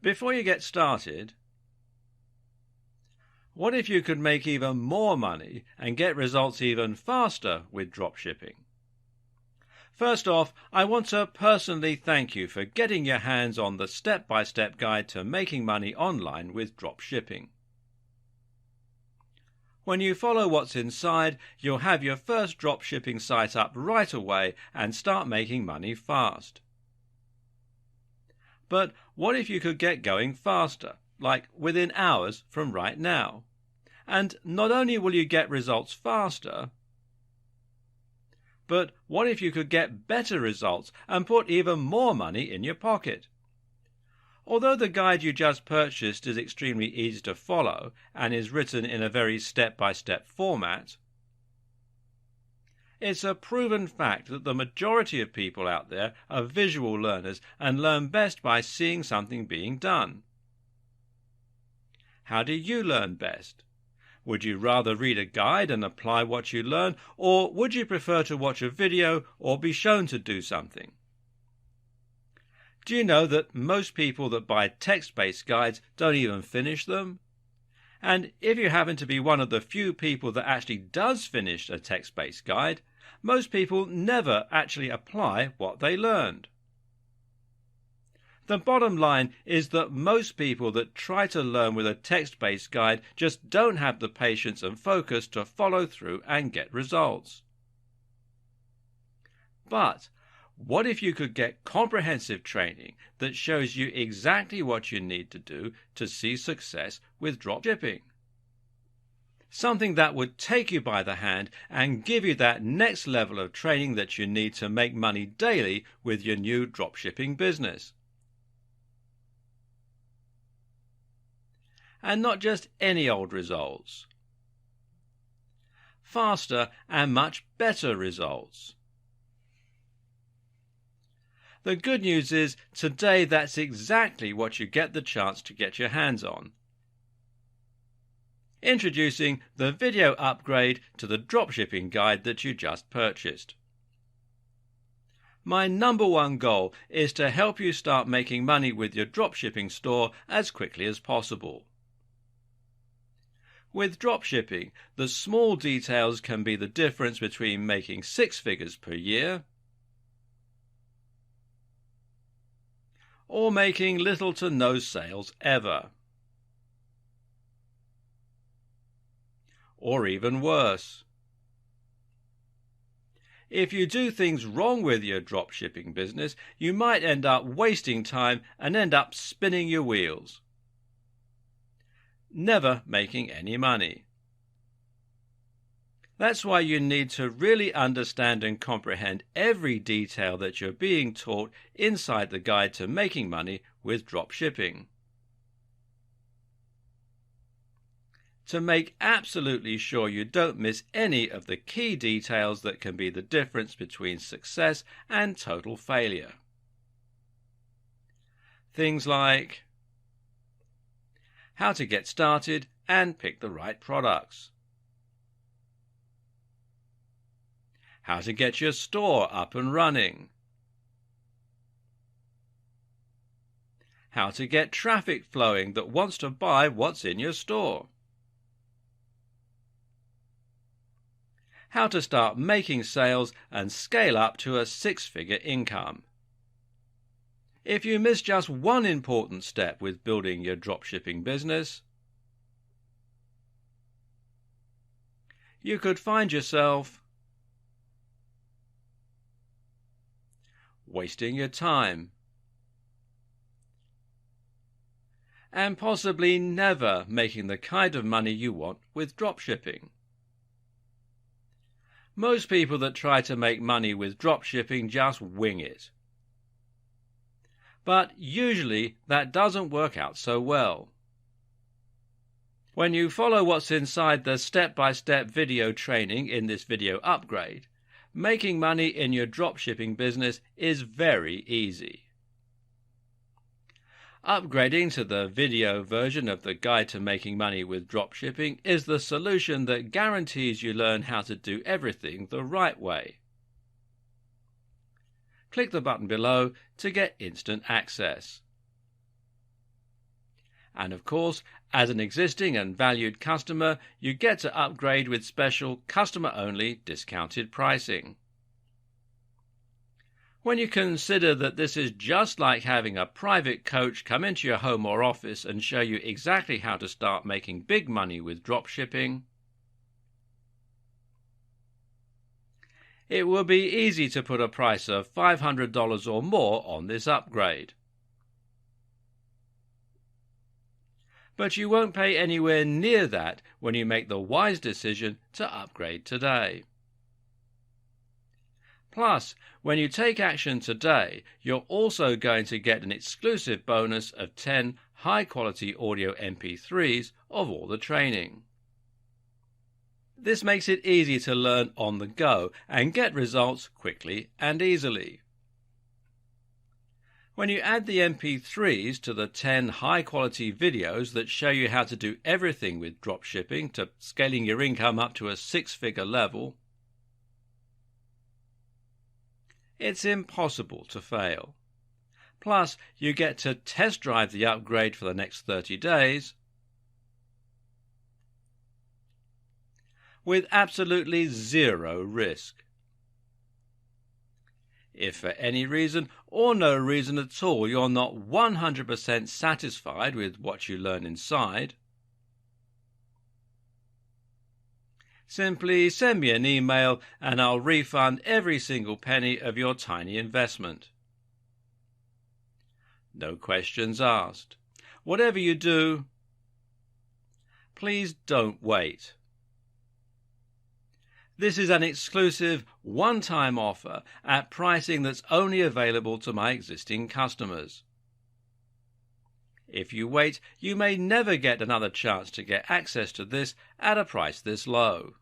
Before you get started, what if you could make even more money and get results even faster with dropshipping? First off, I want to personally thank you for getting your hands on the step-by-step guide to making money online with dropshipping. When you follow what's inside, you'll have your first dropshipping site up right away and start making money fast. But what if you could get going faster, like within hours from right now? And not only will you get results faster, but what if you could get better results and put even more money in your pocket? Although the guide you just purchased is extremely easy to follow and is written in a very step-by-step format, it's a proven fact that the majority of people out there are visual learners and learn best by seeing something being done. How do you learn best? Would you rather read a guide and apply what you learn, or would you prefer to watch a video or be shown to do something? Do you know that most people that buy text-based guides don't even finish them? And if you happen to be one of the few people that actually does finish a text-based guide, most people never actually apply what they learned. The bottom line is that most people that try to learn with a text-based guide just don't have the patience and focus to follow through and get results. But what if you could get comprehensive training that shows you exactly what you need to do to see success with dropshipping? Something that would take you by the hand and give you that next level of training that you need to make money daily with your new dropshipping business. And not just any old results. Faster and much better results. The good news is, today that's exactly what you get the chance to get your hands on. Introducing the video upgrade to the dropshipping guide that you just purchased. My number one goal is to help you start making money with your dropshipping store as quickly as possible. With dropshipping, the small details can be the difference between making 6 figures per year or making little to no sales ever. Or even worse. If you do things wrong with your dropshipping business, you might end up wasting time and end up spinning your wheels, never making any money. That's why you need to really understand and comprehend every detail that you're being taught inside the guide to making money with dropshipping. To make absolutely sure you don't miss any of the key details that can be the difference between success and total failure. Things like how to get started and pick the right products, how to get your store up and running, how to get traffic flowing that wants to buy what's in your store, how to start making sales and scale up to a 6-figure income. If you miss just one important step with building your dropshipping business, you could find yourself wasting your time and possibly never making the kind of money you want with dropshipping. Most people that try to make money with dropshipping just wing it. But usually that doesn't work out so well. When you follow what's inside the step-by-step video training in this video upgrade, making money in your dropshipping business is very easy. Upgrading to the video version of the Guide to Making Money with Dropshipping is the solution that guarantees you learn how to do everything the right way. Click the button below to get instant access. And of course, as an existing and valued customer, you get to upgrade with special customer-only discounted pricing. When you consider that this is just like having a private coach come into your home or office and show you exactly how to start making big money with dropshipping, it will be easy to put a price of $500 or more on this upgrade. But you won't pay anywhere near that when you make the wise decision to upgrade today. Plus, when you take action today, you're also going to get an exclusive bonus of 10 high-quality audio MP3s of all the training. This makes it easy to learn on the go and get results quickly and easily. When you add the MP3s to the 10 high-quality videos that show you how to do everything with dropshipping to scaling your income up to a six-figure level, it's impossible to fail. Plus, you get to test drive the upgrade for the next 30 days with absolutely zero risk. If for any reason or no reason at all you're not 100% satisfied with what you learn inside, simply send me an email and I'll refund every single penny of your tiny investment. No questions asked. Whatever you do, please don't wait. This is an exclusive one-time offer at pricing that's only available to my existing customers. If you wait, you may never get another chance to get access to this at a price this low.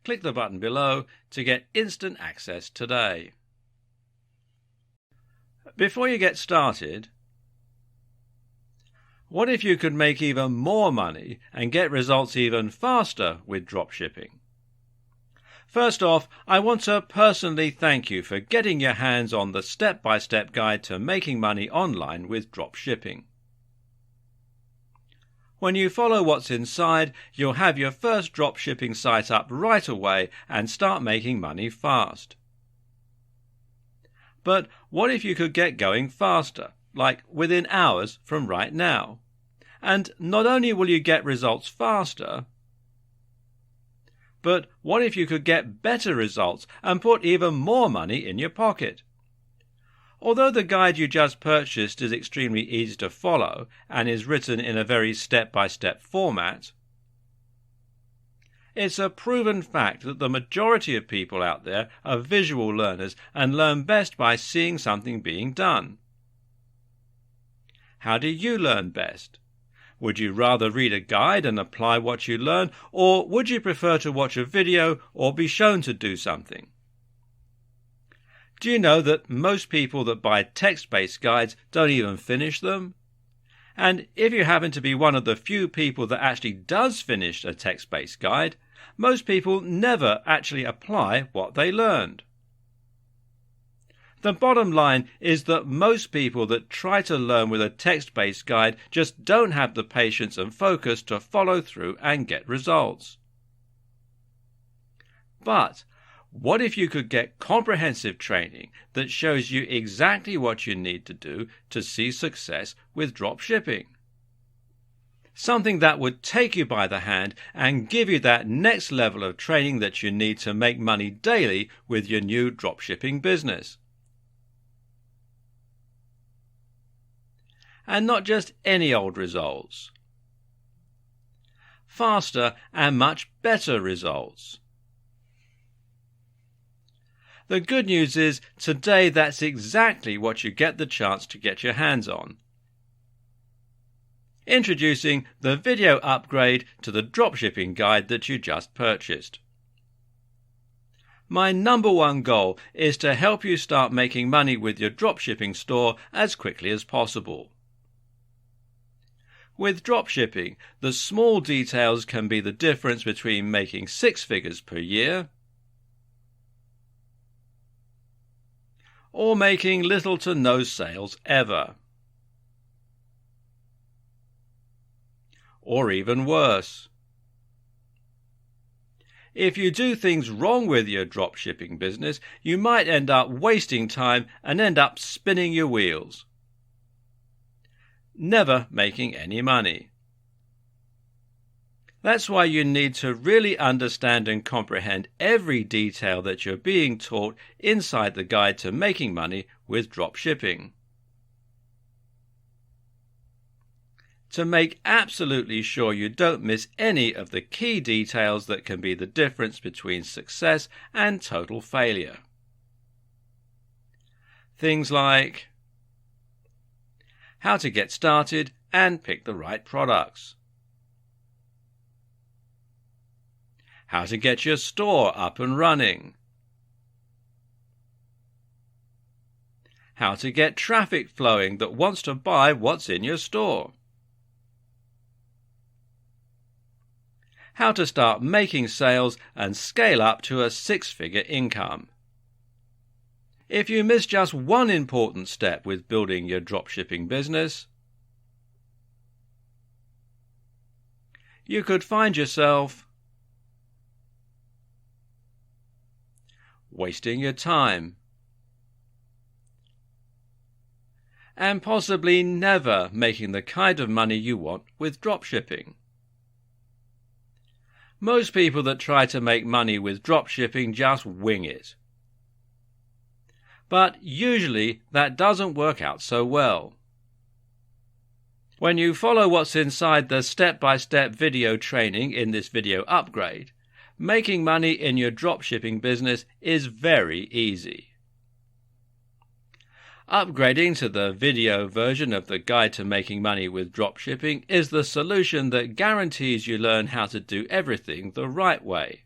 Click the button below to get instant access today. Before you get started, what if you could make even more money and get results even faster with dropshipping? First off, I want to personally thank you for getting your hands on the step-by-step guide to making money online with dropshipping. When you follow what's inside, you'll have your first dropshipping site up right away and start making money fast. But what if you could get going faster, like within hours from right now? And not only will you get results faster, but what if you could get better results and put even more money in your pocket? Although the guide you just purchased is extremely easy to follow and is written in a very step-by-step format, it's a proven fact that the majority of people out there are visual learners and learn best by seeing something being done. How do you learn best? Would you rather read a guide and apply what you learn, or would you prefer to watch a video or be shown to do something? Do you know that most people that buy text-based guides don't even finish them? And if you happen to be one of the few people that actually does finish a text-based guide, most people never actually apply what they learned. The bottom line is that most people that try to learn with a text-based guide just don't have the patience and focus to follow through and get results. But what if you could get comprehensive training that shows you exactly what you need to do to see success with dropshipping? Something that would take you by the hand and give you that next level of training that you need to make money daily with your new dropshipping business. And not just any old results. Faster and much better results. The good news is, today that's exactly what you get the chance to get your hands on. Introducing the video upgrade to the dropshipping guide that you just purchased. My number one goal is to help you start making money with your dropshipping store as quickly as possible. With dropshipping, the small details can be the difference between making six figures per year or making little to no sales ever. or even worse. If you do things wrong with your dropshipping business, you might end up wasting time and end up spinning your wheels, never making any money. That's why you need to really understand and comprehend every detail that you're being taught inside the guide to making money with dropshipping. To make absolutely sure you don't miss any of the key details that can be the difference between success and total failure. Things like how to get started and pick the right products, how to get your store up and running, how to get traffic flowing that wants to buy what's in your store, how to start making sales and scale up to a six-figure income. If you miss just one important step with building your dropshipping business, you could find yourself wasting your time and possibly never making the kind of money you want with dropshipping. Most people that try to make money with dropshipping just wing it. But usually that doesn't work out so well. When you follow what's inside the step-by-step video training in this video upgrade, making money in your dropshipping business is very easy. Upgrading to the video version of the Guide to Making Money with Dropshipping is the solution that guarantees you learn how to do everything the right way.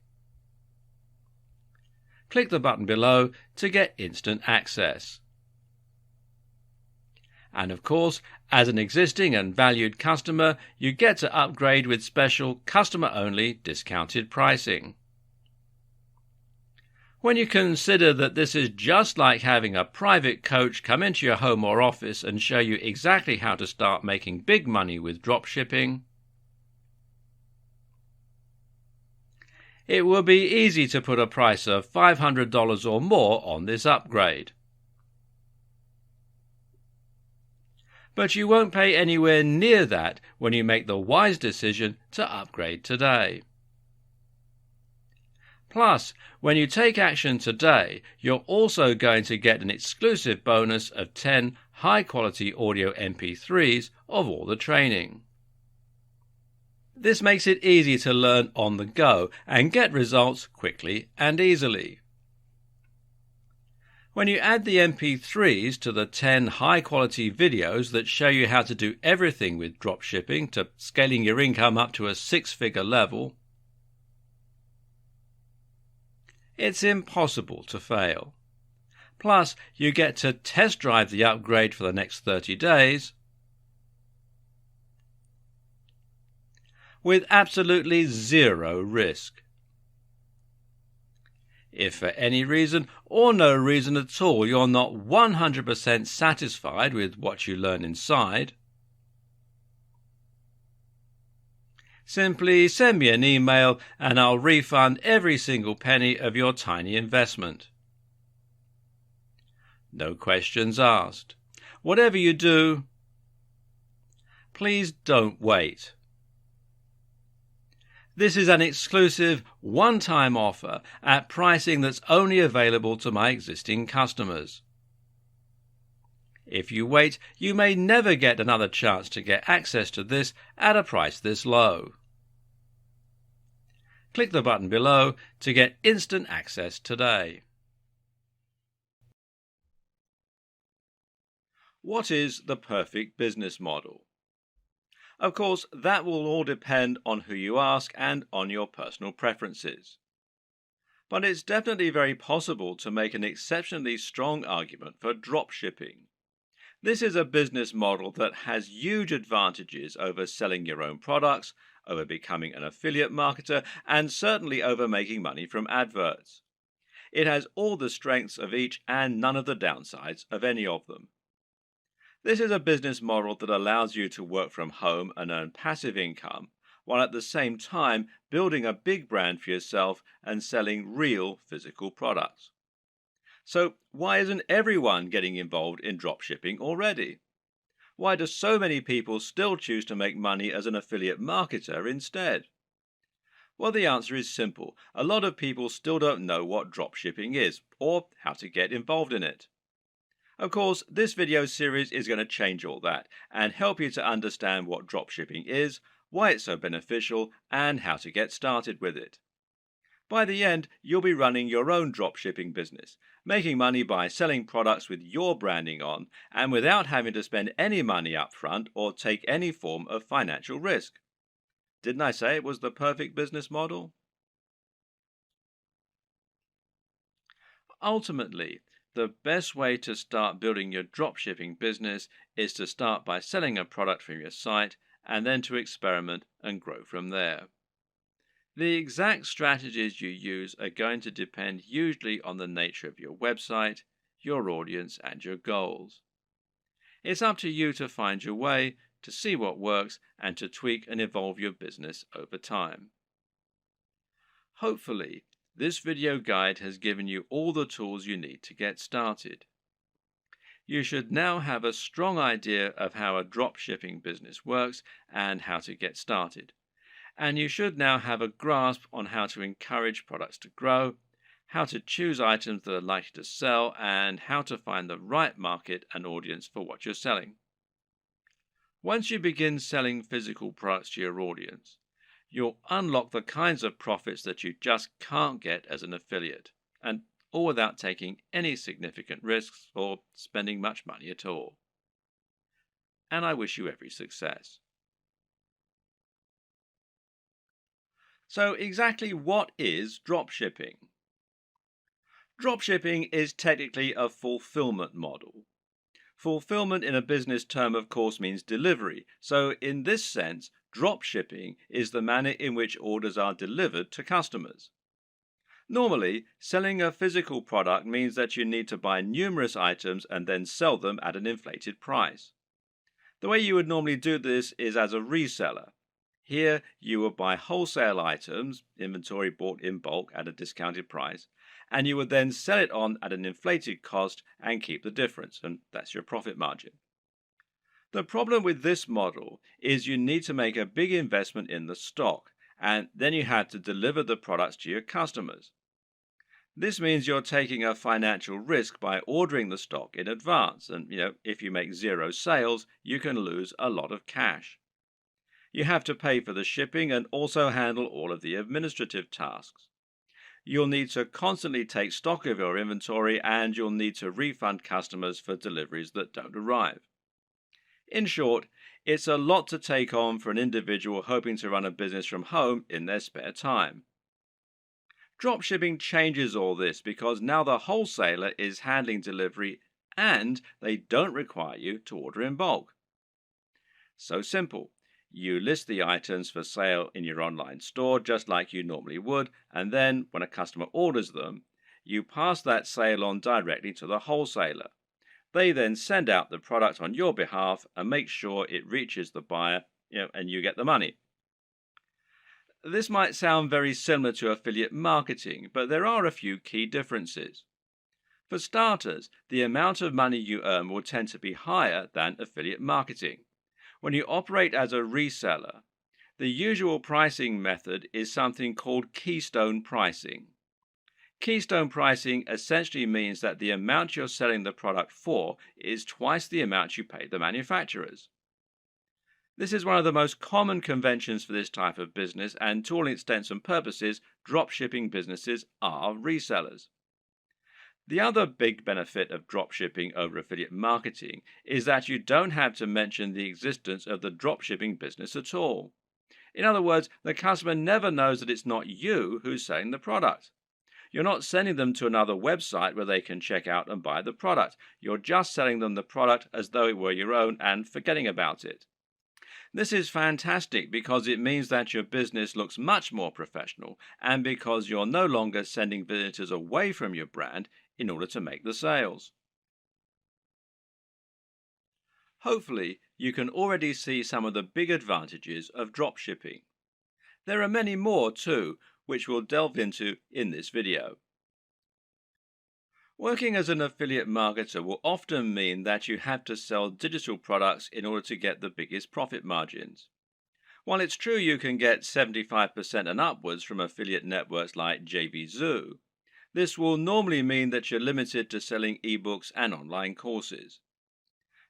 Click the button below to get instant access. And of course, as an existing and valued customer, you get to upgrade with special customer-only discounted pricing. When you consider that this is just like having a private coach come into your home or office and show you exactly how to start making big money with dropshipping, it will be easy to put a price of $500 or more on this upgrade. But you won't pay anywhere near that when you make the wise decision to upgrade today. Plus, when you take action today, you're also going to get an exclusive bonus of 10 high-quality audio MP3s of all the training. This makes it easy to learn on the go and get results quickly and easily. When you add the MP3s to the 10 high-quality videos that show you how to do everything with dropshipping to scaling your income up to a six-figure level, it's impossible to fail. Plus, you get to test drive the upgrade for the next 30 days with absolutely zero risk. If for any reason or no reason at all you're not 100% satisfied with what you learn inside, simply send me an email and I'll refund every single penny of your tiny investment. No questions asked. Whatever you do, please don't wait. This is an exclusive one-time offer at pricing that's only available to my existing customers. If you wait, you may never get another chance to get access to this at a price this low. Click the button below to get instant access today. What is the perfect business model? Of course, that will all depend on who you ask and on your personal preferences. But it's definitely very possible to make an exceptionally strong argument for dropshipping. This is a business model that has huge advantages over selling your own products, over becoming an affiliate marketer, and certainly over making money from adverts. It has all the strengths of each and none of the downsides of any of them. This is a business model that allows you to work from home and earn passive income, while at the same time building a big brand for yourself and selling real physical products. So, why isn't everyone getting involved in dropshipping already? Why do so many people still choose to make money as an affiliate marketer instead? Well, the answer is simple. A lot of people still don't know what dropshipping is or how to get involved in it. Of course, this video series is going to change all that and help you to understand what dropshipping is, why it's so beneficial, and how to get started with it. By the end, you'll be running your own dropshipping business, making money by selling products with your branding on and without having to spend any money up front or take any form of financial risk. Didn't I say it was the perfect business model? Ultimately, the best way to start building your dropshipping business is to start by selling a product from your site and then to experiment and grow from there. The exact strategies you use are going to depend hugely on the nature of your website, your audience, and your goals. It's up to you to find your way, to see what works, and to tweak and evolve your business over time. Hopefully, this video guide has given you all the tools you need to get started. You should now have a strong idea of how a dropshipping business works and how to get started. And you should now have a grasp on how to encourage products to grow, how to choose items that are likely to sell, and how to find the right market and audience for what you're selling. Once you begin selling physical products to your audience, you'll unlock the kinds of profits that you just can't get as an affiliate, and all without taking any significant risks or spending much money at all. And I wish you every success. So, exactly what is dropshipping? Dropshipping is technically a fulfillment model. Fulfillment in a business term, of course, means delivery. So, in this sense, dropshipping is the manner in which orders are delivered to customers. Normally, selling a physical product means that you need to buy numerous items and then sell them at an inflated price. The way you would normally do this is as a reseller. Here, you would buy wholesale items, inventory bought in bulk at a discounted price, and you would then sell it on at an inflated cost and keep the difference, and that's your profit margin. The problem with this model is you need to make a big investment in the stock, and then you have to deliver the products to your customers. This means you're taking a financial risk by ordering the stock in advance, and if you make zero sales, you can lose a lot of cash. You have to pay for the shipping and also handle all of the administrative tasks. You'll need to constantly take stock of your inventory, and you'll need to refund customers for deliveries that don't arrive. In short, it's a lot to take on for an individual hoping to run a business from home in their spare time. Dropshipping changes all this because now the wholesaler is handling delivery and they don't require you to order in bulk. So simple. You list the items for sale in your online store just like you normally would, and then when a customer orders them, you pass that sale on directly to the wholesaler. They then send out the product on your behalf and make sure it reaches the buyer, and you get the money. This might sound very similar to affiliate marketing, but there are a few key differences. For starters, the amount of money you earn will tend to be higher than affiliate marketing. When you operate as a reseller, the usual pricing method is something called keystone pricing. Keystone pricing essentially means that the amount you're selling the product for is twice the amount you pay the manufacturers. This is one of the most common conventions for this type of business, and to all intents and purposes, dropshipping businesses are resellers. The other big benefit of dropshipping over affiliate marketing is that you don't have to mention the existence of the dropshipping business at all. In other words, the customer never knows that it's not you who's selling the product. You're not sending them to another website where they can check out and buy the product. You're just selling them the product as though it were your own and forgetting about it. This is fantastic because it means that your business looks much more professional and because you're no longer sending visitors away from your brand in order to make the sales. Hopefully, you can already see some of the big advantages of dropshipping. There are many more too, which we'll delve into in this video. Working as an affiliate marketer will often mean that you have to sell digital products in order to get the biggest profit margins. While it's true you can get 75% and upwards from affiliate networks like JVZoo, this will normally mean that you're limited to selling ebooks and online courses.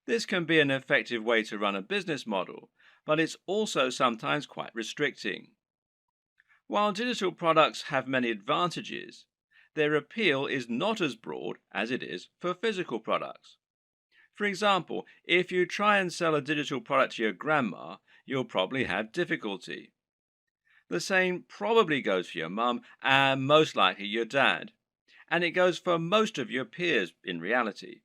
This can be an effective way to run a business model, but it's also sometimes quite restricting. While digital products have many advantages, their appeal is not as broad as it is for physical products. For example, if you try and sell a digital product to your grandma, you'll probably have difficulty. The same probably goes for your mum and most likely your dad, and it goes for most of your peers in reality.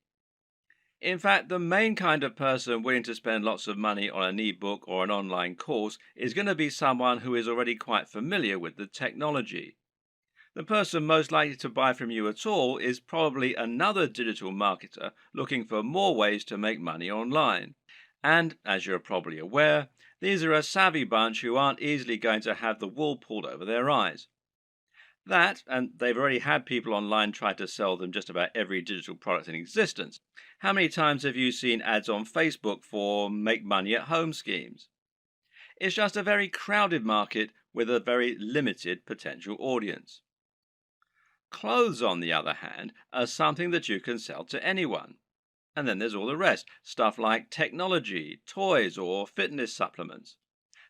In fact, the main kind of person willing to spend lots of money on an ebook or an online course is going to be someone who is already quite familiar with the technology. The person most likely to buy from you at all is probably another digital marketer looking for more ways to make money online. And, as you're probably aware, these are a savvy bunch who aren't easily going to have the wool pulled over their eyes. That, and they've already had people online try to sell them just about every digital product in existence. How many times have you seen ads on Facebook for make money at home schemes? It's just a very crowded market with a very limited potential audience. Clothes, on the other hand, are something that you can sell to anyone. And then there's all the rest, stuff like technology, toys, or fitness supplements.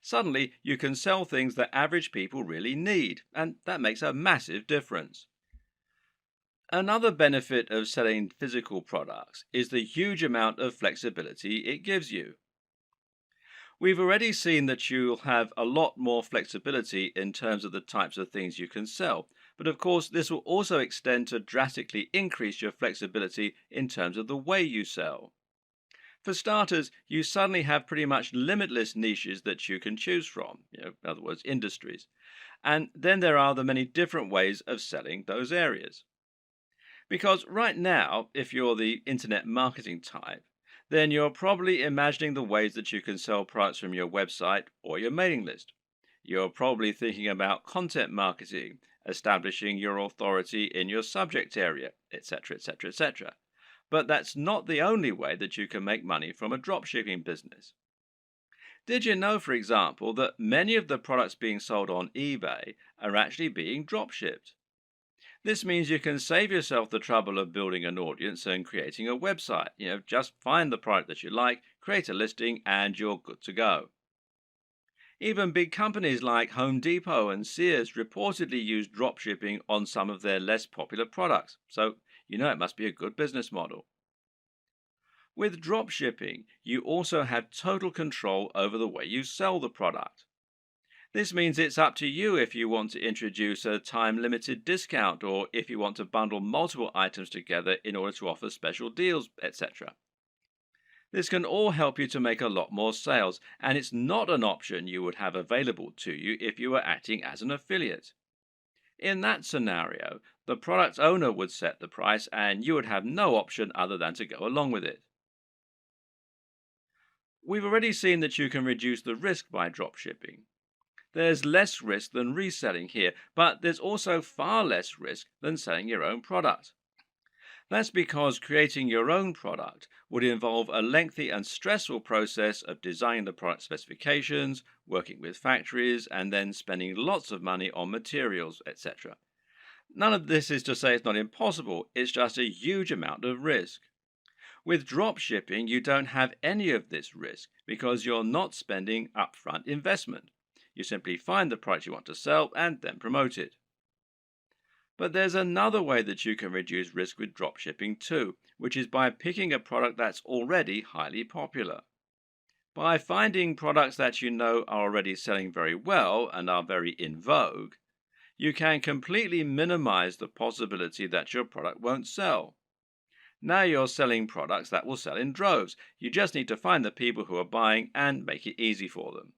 Suddenly, you can sell things that average people really need, and that makes a massive difference. Another benefit of selling physical products is the huge amount of flexibility it gives you. We've already seen that you'll have a lot more flexibility in terms of the types of things you can sell, but of course this will also extend to drastically increase your flexibility in terms of the way you sell. For starters, you suddenly have pretty much limitless niches that you can choose from, in other words, industries. And then there are the many different ways of selling those areas. Because right now, if you're the internet marketing type, then you're probably imagining the ways that you can sell products from your website or your mailing list. You're probably thinking about content marketing, establishing your authority in your subject area, etc., etc., etc. But that's not the only way that you can make money from a dropshipping business. Did you know, for example, that many of the products being sold on eBay are actually being dropshipped? This means you can save yourself the trouble of building an audience and creating a website. Just find the product that you like, create a listing, and you're good to go. Even big companies like Home Depot and Sears reportedly use dropshipping on some of their less popular products, so it must be a good business model. With dropshipping, you also have total control over the way you sell the product. This means it's up to you if you want to introduce a time-limited discount or if you want to bundle multiple items together in order to offer special deals, etc. This can all help you to make a lot more sales, and it's not an option you would have available to you if you were acting as an affiliate. In that scenario, the product owner would set the price and you would have no option other than to go along with it. We've already seen that you can reduce the risk by dropshipping. There's less risk than reselling here, but there's also far less risk than selling your own product. That's because creating your own product would involve a lengthy and stressful process of designing the product specifications, working with factories, and then spending lots of money on materials, etc. None of this is to say it's not impossible, it's just a huge amount of risk. With dropshipping, you don't have any of this risk because you're not spending upfront investment. You simply find the product you want to sell and then promote it. But there's another way that you can reduce risk with dropshipping too, which is by picking a product that's already highly popular. By finding products that you know are already selling very well and are very in vogue, you can completely minimize the possibility that your product won't sell. Now you're selling products that will sell in droves. You just need to find the people who are buying and make it easy for them.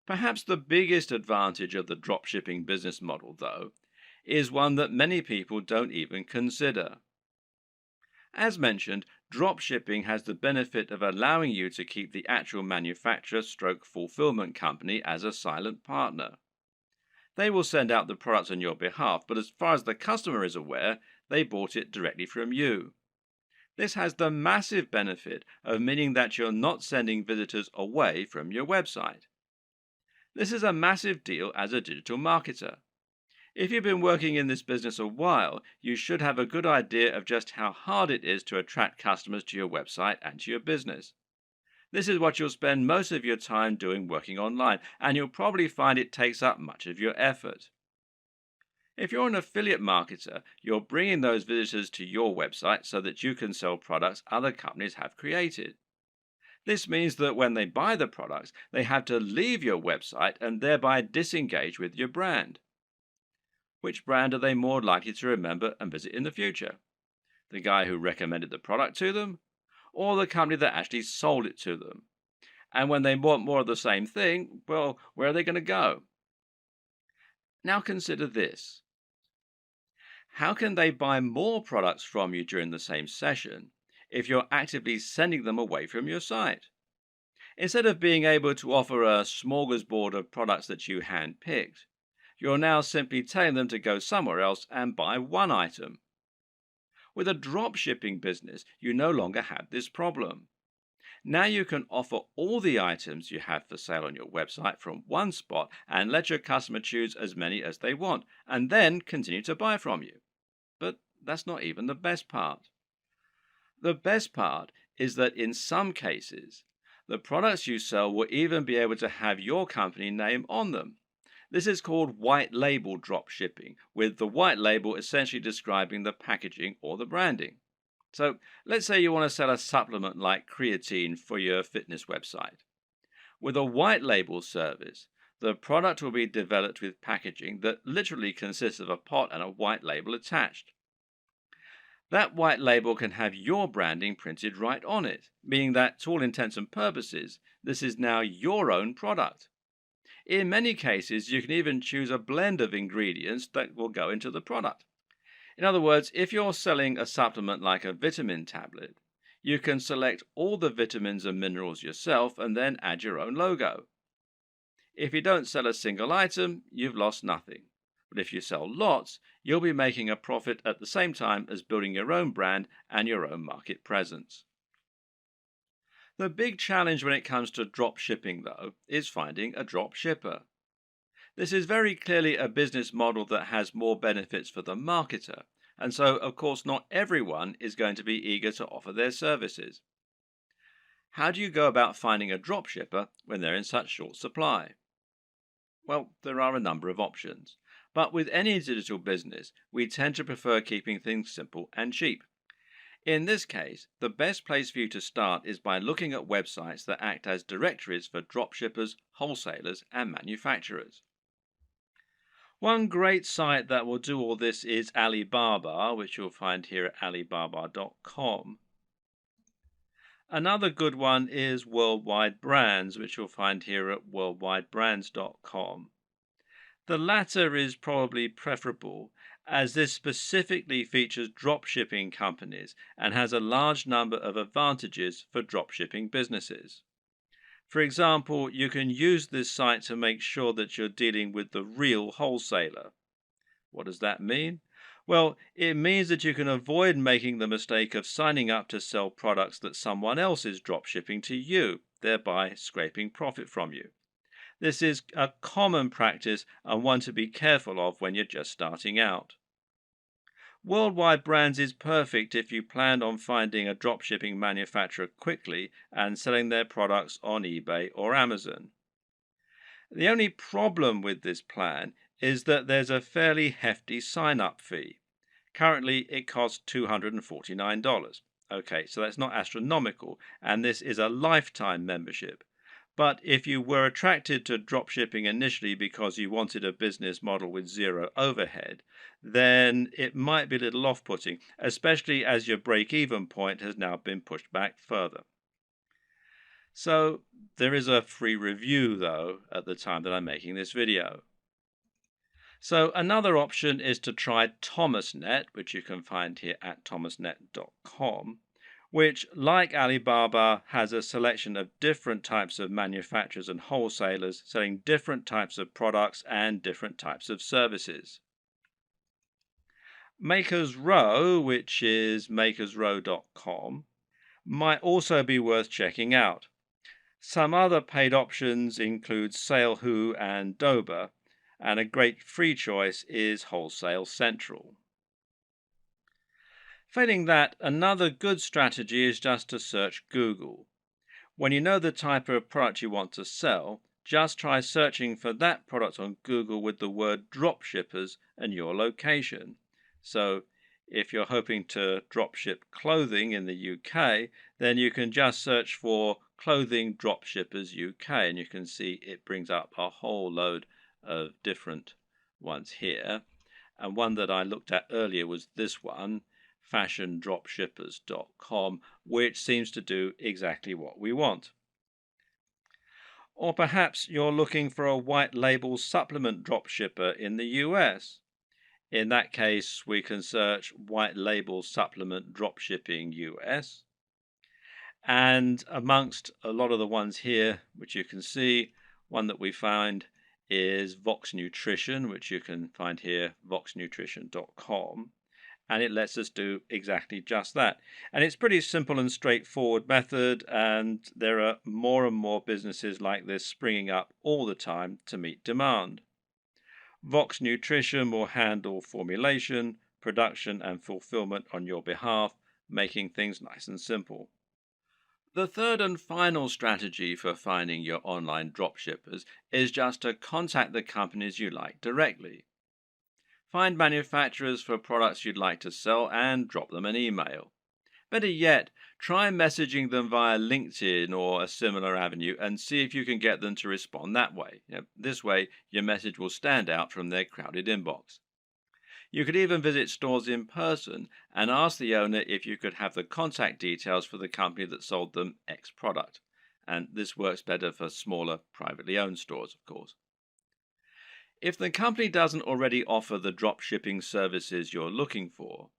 Perhaps the biggest advantage of the dropshipping business model, though, is one that many people don't even consider. As mentioned, Dropshipping has the benefit of allowing you to keep the actual manufacturer stroke fulfillment company as a silent partner. They will send out the products on your behalf, but as far as the customer is aware, they bought it directly from you. This has the massive benefit of meaning that you're not sending visitors away from your website. This is a massive deal as a digital marketer. If you've been working in this business a while, you should have a good idea of just how hard it is to attract customers to your website and to your business. This is what you'll spend most of your time doing working online, and you'll probably find it takes up much of your effort. If you're an affiliate marketer, you're bringing those visitors to your website so that you can sell products other companies have created. This means that when they buy the products, they have to leave your website and thereby disengage with your brand. Which brand are they more likely to remember and visit in the future? The guy who recommended the product to them, or the company that actually sold it to them? And when they want more of the same thing, well, where are they going to go? Now consider this. How can they buy more products from you during the same session if you're actively sending them away from your site? Instead of being able to offer a smorgasbord of products that you hand-picked, you're now simply telling them to go somewhere else and buy one item. With a drop shipping business, you no longer have this problem. Now you can offer all the items you have for sale on your website from one spot and let your customer choose as many as they want, and then continue to buy from you. But that's not even the best part. The best part is that in some cases, the products you sell will even be able to have your company name on them. This is called white label drop shipping, with the white label essentially describing the packaging or the branding. So let's say you want to sell a supplement like creatine for your fitness website. With a white label service, the product will be developed with packaging that literally consists of a pot and a white label attached. That white label can have your branding printed right on it, meaning that to all intents and purposes, this is now your own product. In many cases, you can even choose a blend of ingredients that will go into the product. In other words, if you're selling a supplement like a vitamin tablet, you can select all the vitamins and minerals yourself and then add your own logo. If you don't sell a single item, you've lost nothing. But if you sell lots, you'll be making a profit at the same time as building your own brand and your own market presence. The big challenge when it comes to drop shipping, though, is finding a drop shipper. This is very clearly a business model that has more benefits for the marketer, and so, of course, not everyone is going to be eager to offer their services. How do you go about finding a drop shipper when they're in such short supply? Well, there are a number of options, but with any digital business, we tend to prefer keeping things simple and cheap. In this case, the best place for you to start is by looking at websites that act as directories for dropshippers, wholesalers, and manufacturers. One great site that will do all this is Alibaba, which you'll find here at alibaba.com. Another good one is Worldwide Brands, which you'll find here at worldwidebrands.com. The latter is probably preferable, as this specifically features dropshipping companies and has a large number of advantages for dropshipping businesses. For example, you can use this site to make sure that you're dealing with the real wholesaler. What does that mean? Well, it means that you can avoid making the mistake of signing up to sell products that someone else is dropshipping to you, thereby scraping profit from you. This is a common practice and one to be careful of when you're just starting out. Worldwide Brands is perfect if you plan on finding a dropshipping manufacturer quickly and selling their products on eBay or Amazon. The only problem with this plan is that there's a fairly hefty sign-up fee. Currently, it costs $249. Okay, so that's not astronomical, and this is a lifetime membership. But if you were attracted to dropshipping initially because you wanted a business model with zero overhead, then it might be a little off-putting, especially as your break-even point has now been pushed back further. So there is a free review, though, at the time that I'm making this video. So another option is to try ThomasNet, which you can find here at thomasnet.com, which, like Alibaba, has a selection of different types of manufacturers and wholesalers selling different types of products and different types of services. Makers Row, which is makersrow.com, might also be worth checking out. Some other paid options include Salehu and Doba, and a great free choice is Wholesale Central. Failing that, another good strategy is just to search Google. When you know the type of product you want to sell, just try searching for that product on Google with the word dropshippers and your location. So, if you're hoping to dropship clothing in the UK, then you can just search for Clothing Dropshippers UK, and you can see it brings up a whole load of different ones here. And one that I looked at earlier was this one, fashiondropshippers.com, which seems to do exactly what we want. Or perhaps you're looking for a white label supplement dropshipper in the US. In that case, we can search white label supplement dropshipping US. And amongst a lot of the ones here, which you can see, one that we find is Vox Nutrition, which you can find here, voxnutrition.com. And it lets us do exactly just that. And it's pretty simple and straightforward method, and there are more and more businesses like this springing up all the time to meet demand. Vox Nutrition will handle formulation, production, and fulfillment on your behalf, making things nice and simple. The third and final strategy for finding your online dropshippers is just to contact the companies you like directly. Find manufacturers for products you'd like to sell and drop them an email. Better yet, try messaging them via LinkedIn or a similar avenue and see if you can get them to respond that way. This way, your message will stand out from their crowded inbox. You could even visit stores in person and ask the owner if you could have the contact details for the company that sold them X product. And this works better for smaller, privately owned stores, of course. If the company doesn't already offer the drop shipping services you're looking for,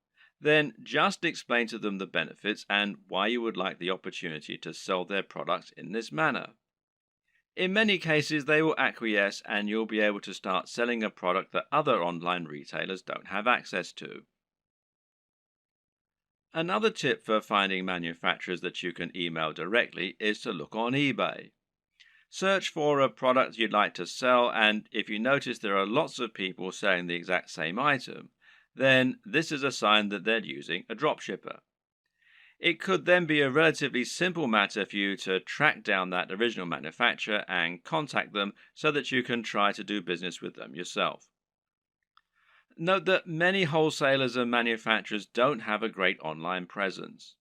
then just explain to them the benefits and why you would like the opportunity to sell their products in this manner. In many cases, they will acquiesce and you'll be able to start selling a product that other online retailers don't have access to. Another tip for finding manufacturers that you can email directly is to look on eBay. Search for a product you'd like to sell, and if you notice there are lots of people selling the exact same item, then this is a sign that they're using a dropshipper. It could then be a relatively simple matter for you to track down that original manufacturer and contact them so that you can try to do business with them yourself. Note that many wholesalers and manufacturers don't have a great online presence.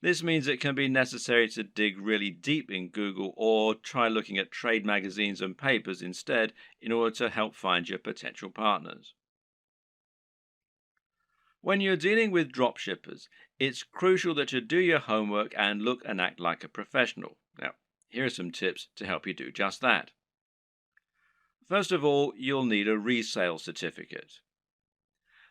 This means it can be necessary to dig really deep in Google or try looking at trade magazines and papers instead in order to help find your potential partners. When you're dealing with dropshippers, it's crucial that you do your homework and look and act like a professional. Now, here are some tips to help you do just that. First of all, you'll need a resale certificate.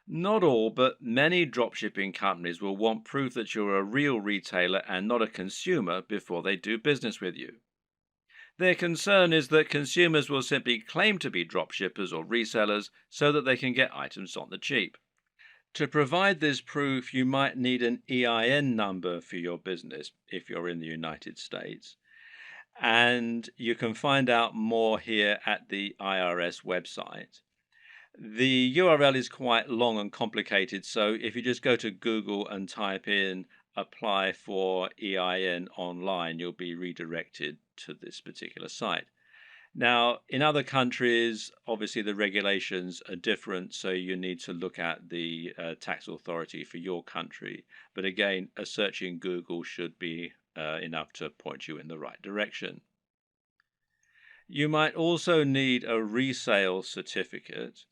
Not all, but many dropshipping companies will want proof that you're a real retailer and not a consumer before they do business with you. Their concern is that consumers will simply claim to be dropshippers or resellers so that they can get items on the cheap. To provide this proof, you might need an EIN number for your business if you're in the United States. And you can find out more here at the IRS website. The URL is quite long and complicated, so if you just go to Google and type in apply for EIN online, you'll be redirected to this particular site. Now, in other countries, obviously the regulations are different, so you need to look at the tax authority for your country. But again, a search in Google should be enough to point you in the right direction. You might also need a resale certificate,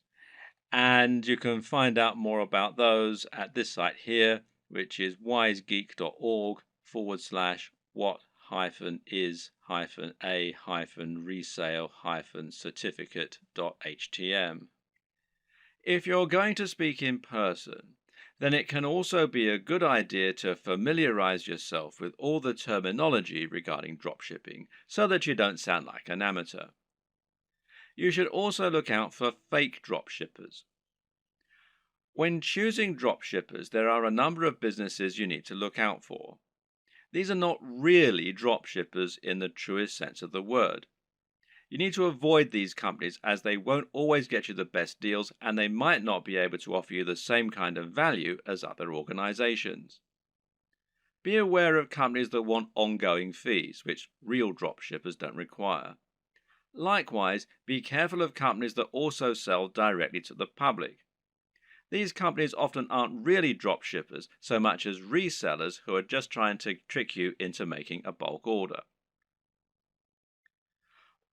and you can find out more about those at this site here, which is wisegeek.org/what-is-a-resale-certificate.htm. If you're going to speak in person, then it can also be a good idea to familiarize yourself with all the terminology regarding dropshipping so that you don't sound like an amateur. You should also look out for fake dropshippers. When choosing dropshippers, there are a number of businesses you need to look out for. These are not really dropshippers in the truest sense of the word. You need to avoid these companies as they won't always get you the best deals and they might not be able to offer you the same kind of value as other organizations. Be aware of companies that want ongoing fees, which real dropshippers don't require. Likewise, be careful of companies that also sell directly to the public. These companies often aren't really dropshippers so much as resellers who are just trying to trick you into making a bulk order.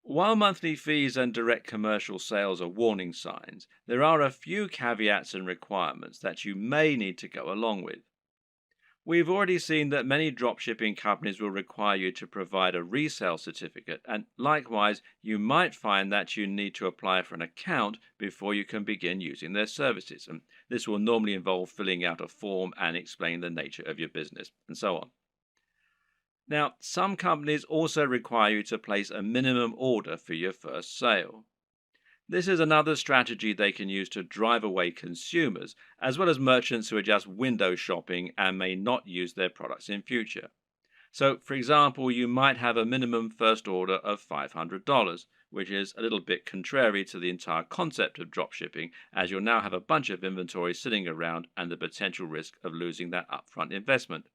While monthly fees and direct commercial sales are warning signs, there are a few caveats and requirements that you may need to go along with. We've already seen that many dropshipping companies will require you to provide a resale certificate, and likewise, you might find that you need to apply for an account before you can begin using their services. And this will normally involve filling out a form and explaining the nature of your business, and so on. Now, some companies also require you to place a minimum order for your first sale. This is another strategy they can use to drive away consumers, as well as merchants who are just window shopping and may not use their products in future. So, for example, you might have a minimum first order of $500, which is a little bit contrary to the entire concept of dropshipping, as you'll now have a bunch of inventory sitting around and the potential risk of losing that upfront investment.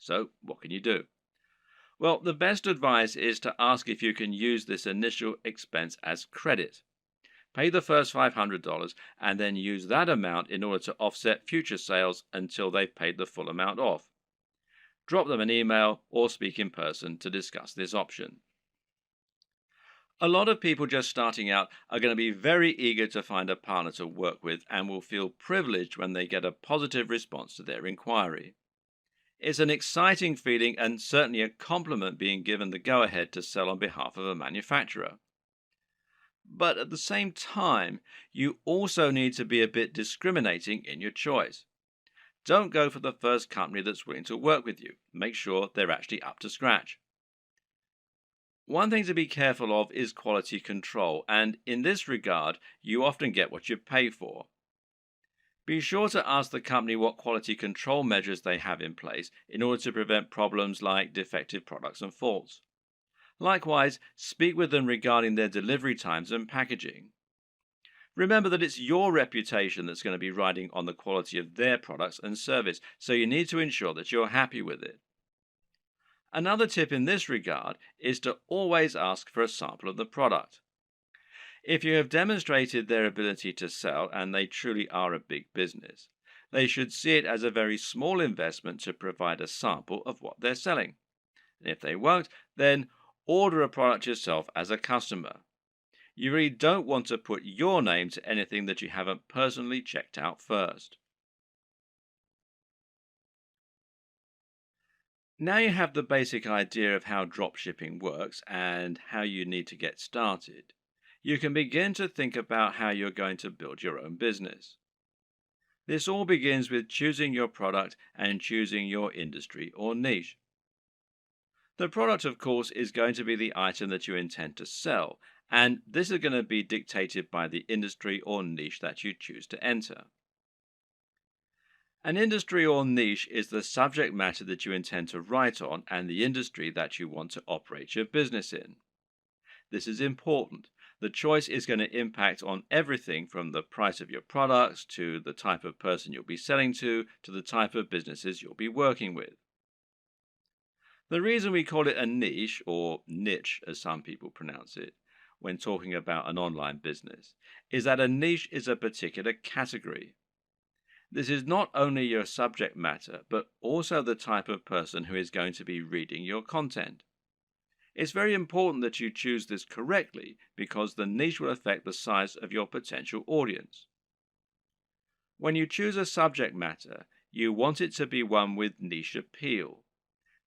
So, what can you do? Well, the best advice is to ask if you can use this initial expense as credit. Pay the first $500 and then use that amount in order to offset future sales until they've paid the full amount off. Drop them an email or speak in person to discuss this option. A lot of people just starting out are going to be very eager to find a partner to work with and will feel privileged when they get a positive response to their inquiry. It's an exciting feeling and certainly a compliment being given the go-ahead to sell on behalf of a manufacturer. But at the same time, you also need to be a bit discriminating in your choice. Don't go for the first company that's willing to work with you. Make sure they're actually up to scratch. One thing to be careful of is quality control, and in this regard, you often get what you pay for. Be sure to ask the company what quality control measures they have in place in order to prevent problems like defective products and faults. Likewise, speak with them regarding their delivery times and packaging. Remember that it's your reputation that's going to be riding on the quality of their products and service, so you need to ensure that you're happy with it. Another tip in this regard is to always ask for a sample of the product. If you have demonstrated their ability to sell and they truly are a big business, they should see it as a very small investment to provide a sample of what they're selling. And if they won't, then order a product yourself as a customer. You really don't want to put your name to anything that you haven't personally checked out first. Now you have the basic idea of how dropshipping works and how you need to get started, you can begin to think about how you're going to build your own business. This all begins with choosing your product and choosing your industry or niche. The product, of course, is going to be the item that you intend to sell, and this is going to be dictated by the industry or niche that you choose to enter. An industry or niche is the subject matter that you intend to write on and the industry that you want to operate your business in. This is important. The choice is going to impact on everything from the price of your products to the type of person you'll be selling to the type of businesses you'll be working with. The reason we call it a niche, or niche as some people pronounce it, when talking about an online business, is that a niche is a particular category. This is not only your subject matter, but also the type of person who is going to be reading your content. It's very important that you choose this correctly because the niche will affect the size of your potential audience. When you choose a subject matter, you want it to be one with niche appeal.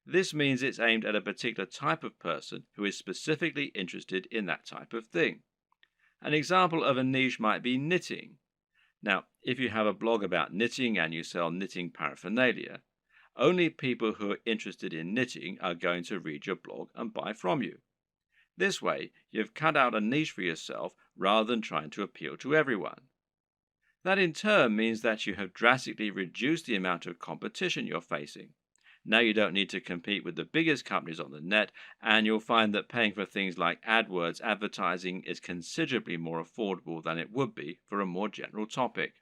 This means it's aimed at a particular type of person who is specifically interested in that type of thing. An example of a niche might be knitting. Now, if you have a blog about knitting and you sell knitting paraphernalia, only people who are interested in knitting are going to read your blog and buy from you. This way, you've cut out a niche for yourself rather than trying to appeal to everyone. That in turn means that you have drastically reduced the amount of competition you're facing. Now you don't need to compete with the biggest companies on the net, and you'll find that paying for things like AdWords advertising is considerably more affordable than it would be for a more general topic.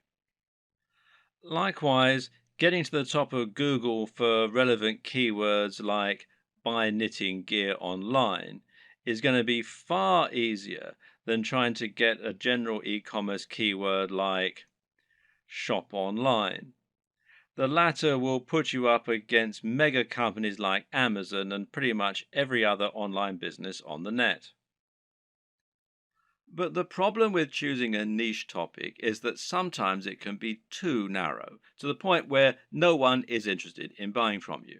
Likewise, getting to the top of Google for relevant keywords like buy knitting gear online is going to be far easier than trying to get a general e-commerce keyword like shop online. The latter will put you up against mega companies like Amazon and pretty much every other online business on the net. But the problem with choosing a niche topic is that sometimes it can be too narrow, to the point where no one is interested in buying from you.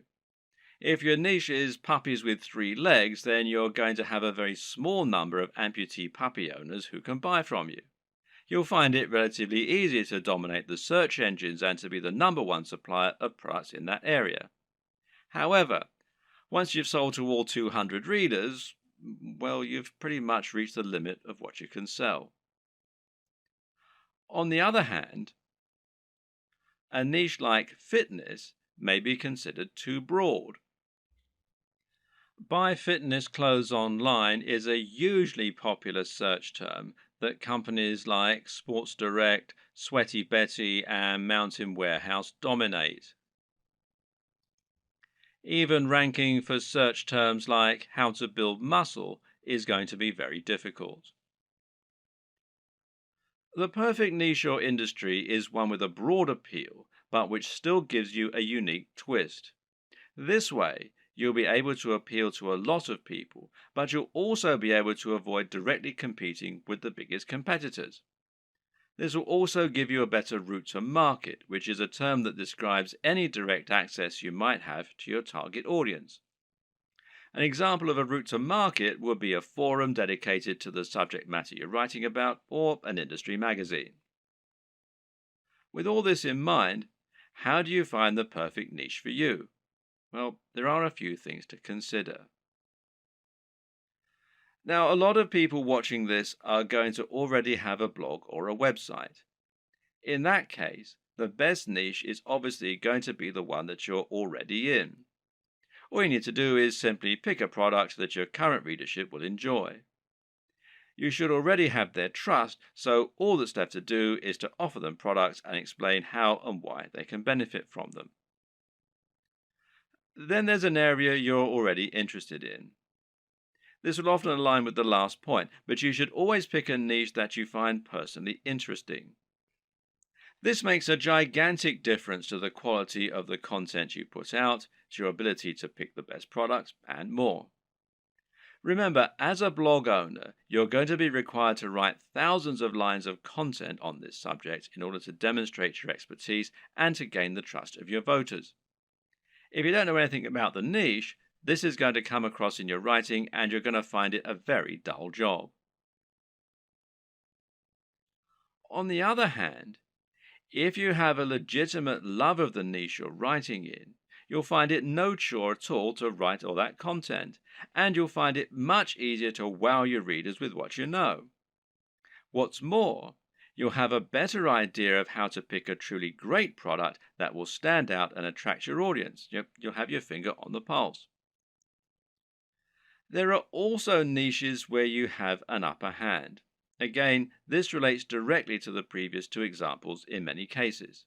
If your niche is puppies with 3 legs, then you're going to have a very small number of amputee puppy owners who can buy from you. You'll find it relatively easy to dominate the search engines and to be the number one supplier of products in that area. However, once you've sold to all 200 readers, well, you've pretty much reached the limit of what you can sell. On the other hand, a niche like fitness may be considered too broad. Buy fitness clothes online is a hugely popular search term that companies like Sports Direct, Sweaty Betty, and Mountain Warehouse dominate. Even ranking for search terms like how to build muscle is going to be very difficult. The perfect niche or industry is one with a broad appeal, but which still gives you a unique twist. This way, you'll be able to appeal to a lot of people, but you'll also be able to avoid directly competing with the biggest competitors. This will also give you a better route to market, which is a term that describes any direct access you might have to your target audience. An example of a route to market would be a forum dedicated to the subject matter you're writing about, or an industry magazine. With all this in mind, how do you find the perfect niche for you? Well, there are a few things to consider. Now, a lot of people watching this are going to already have a blog or a website. In that case, the best niche is obviously going to be the one that you're already in. All you need to do is simply pick a product that your current readership will enjoy. You should already have their trust, so all that's left to do is to offer them products and explain how and why they can benefit from them. Then there's an area you're already interested in. This will often align with the last point, but you should always pick a niche that you find personally interesting. This makes a gigantic difference to the quality of the content you put out, to your ability to pick the best products, and more. Remember, as a blog owner, you're going to be required to write thousands of lines of content on this subject in order to demonstrate your expertise and to gain the trust of your voters. If you don't know anything about the niche, this is going to come across in your writing and you're going to find it a very dull job. On the other hand, if you have a legitimate love of the niche you're writing in, you'll find it no chore at all to write all that content, and you'll find it much easier to wow your readers with what you know. What's more, you'll have a better idea of how to pick a truly great product that will stand out and attract your audience. You'll have your finger on the pulse. There are also niches where you have an upper hand. Again, this relates directly to the previous two examples in many cases.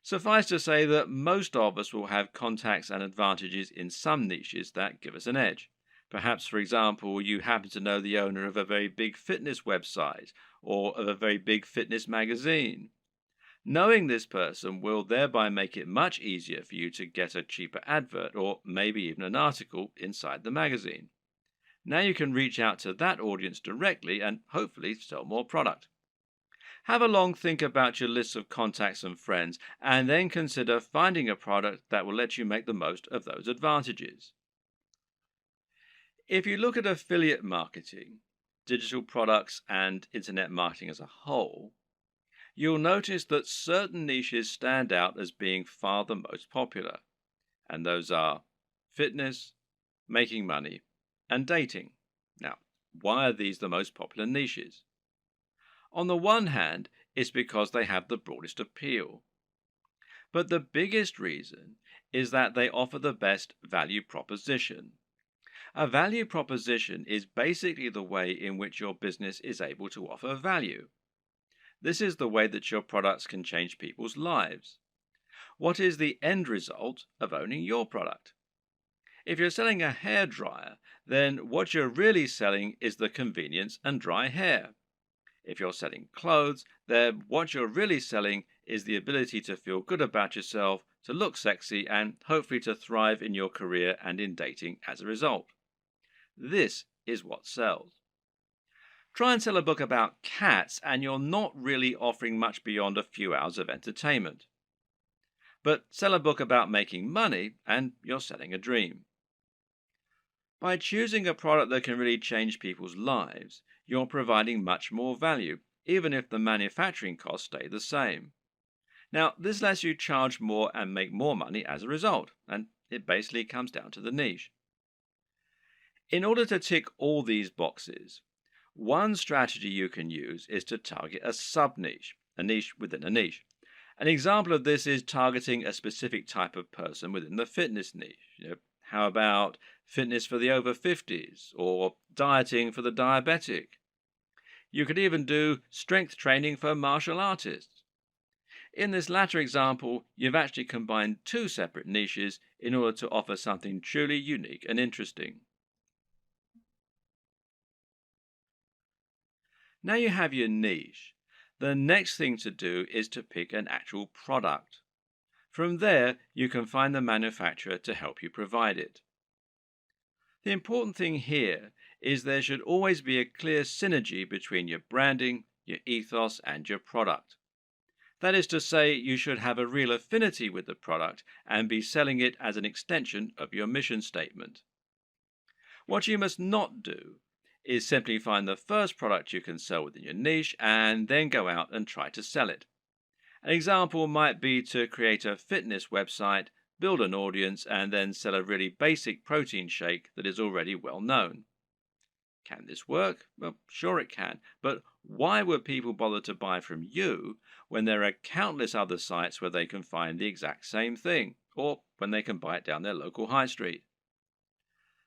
Suffice to say that most of us will have contacts and advantages in some niches that give us an edge. Perhaps, for example, you happen to know the owner of a very big fitness website or of a very big fitness magazine. Knowing this person will thereby make it much easier for you to get a cheaper advert or maybe even an article inside the magazine. Now you can reach out to that audience directly and hopefully sell more product. Have a long think about your list of contacts and friends, and then consider finding a product that will let you make the most of those advantages. If you look at affiliate marketing, digital products, and internet marketing as a whole, you'll notice that certain niches stand out as being far the most popular, and those are fitness, making money, and dating. Now, why are these the most popular niches? On the one hand, it's because they have the broadest appeal. But the biggest reason is that they offer the best value proposition. A value proposition is basically the way in which your business is able to offer value. This is the way that your products can change people's lives. What is the end result of owning your product? If you're selling a hairdryer, then what you're really selling is the convenience and dry hair. If you're selling clothes, then what you're really selling is the ability to feel good about yourself, to look sexy, and hopefully to thrive in your career and in dating as a result. This is what sells. Try and sell a book about cats, and you're not really offering much beyond a few hours of entertainment. But sell a book about making money, and you're selling a dream. By choosing a product that can really change people's lives, you're providing much more value, even if the manufacturing costs stay the same. Now, this lets you charge more and make more money as a result, and it basically comes down to the niche. In order to tick all these boxes, one strategy you can use is to target a sub-niche, a niche within a niche. An example of this is targeting a specific type of person within the fitness niche. How about fitness for the over 50s or dieting for the diabetic? You could even do strength training for martial artists. In this latter example, you've actually combined two separate niches in order to offer something truly unique and interesting. Now you have your niche. The next thing to do is to pick an actual product. From there, you can find the manufacturer to help you provide it. The important thing here is there should always be a clear synergy between your branding, your ethos, and your product. That is to say, you should have a real affinity with the product and be selling it as an extension of your mission statement. What you must not do is simply find the first product you can sell within your niche and then go out and try to sell it. An example might be to create a fitness website, build an audience, and then sell a really basic protein shake that is already well known. Can this work? Well, sure it can, but why would people bother to buy from you when there are countless other sites where they can find the exact same thing, or when they can buy it down their local high street?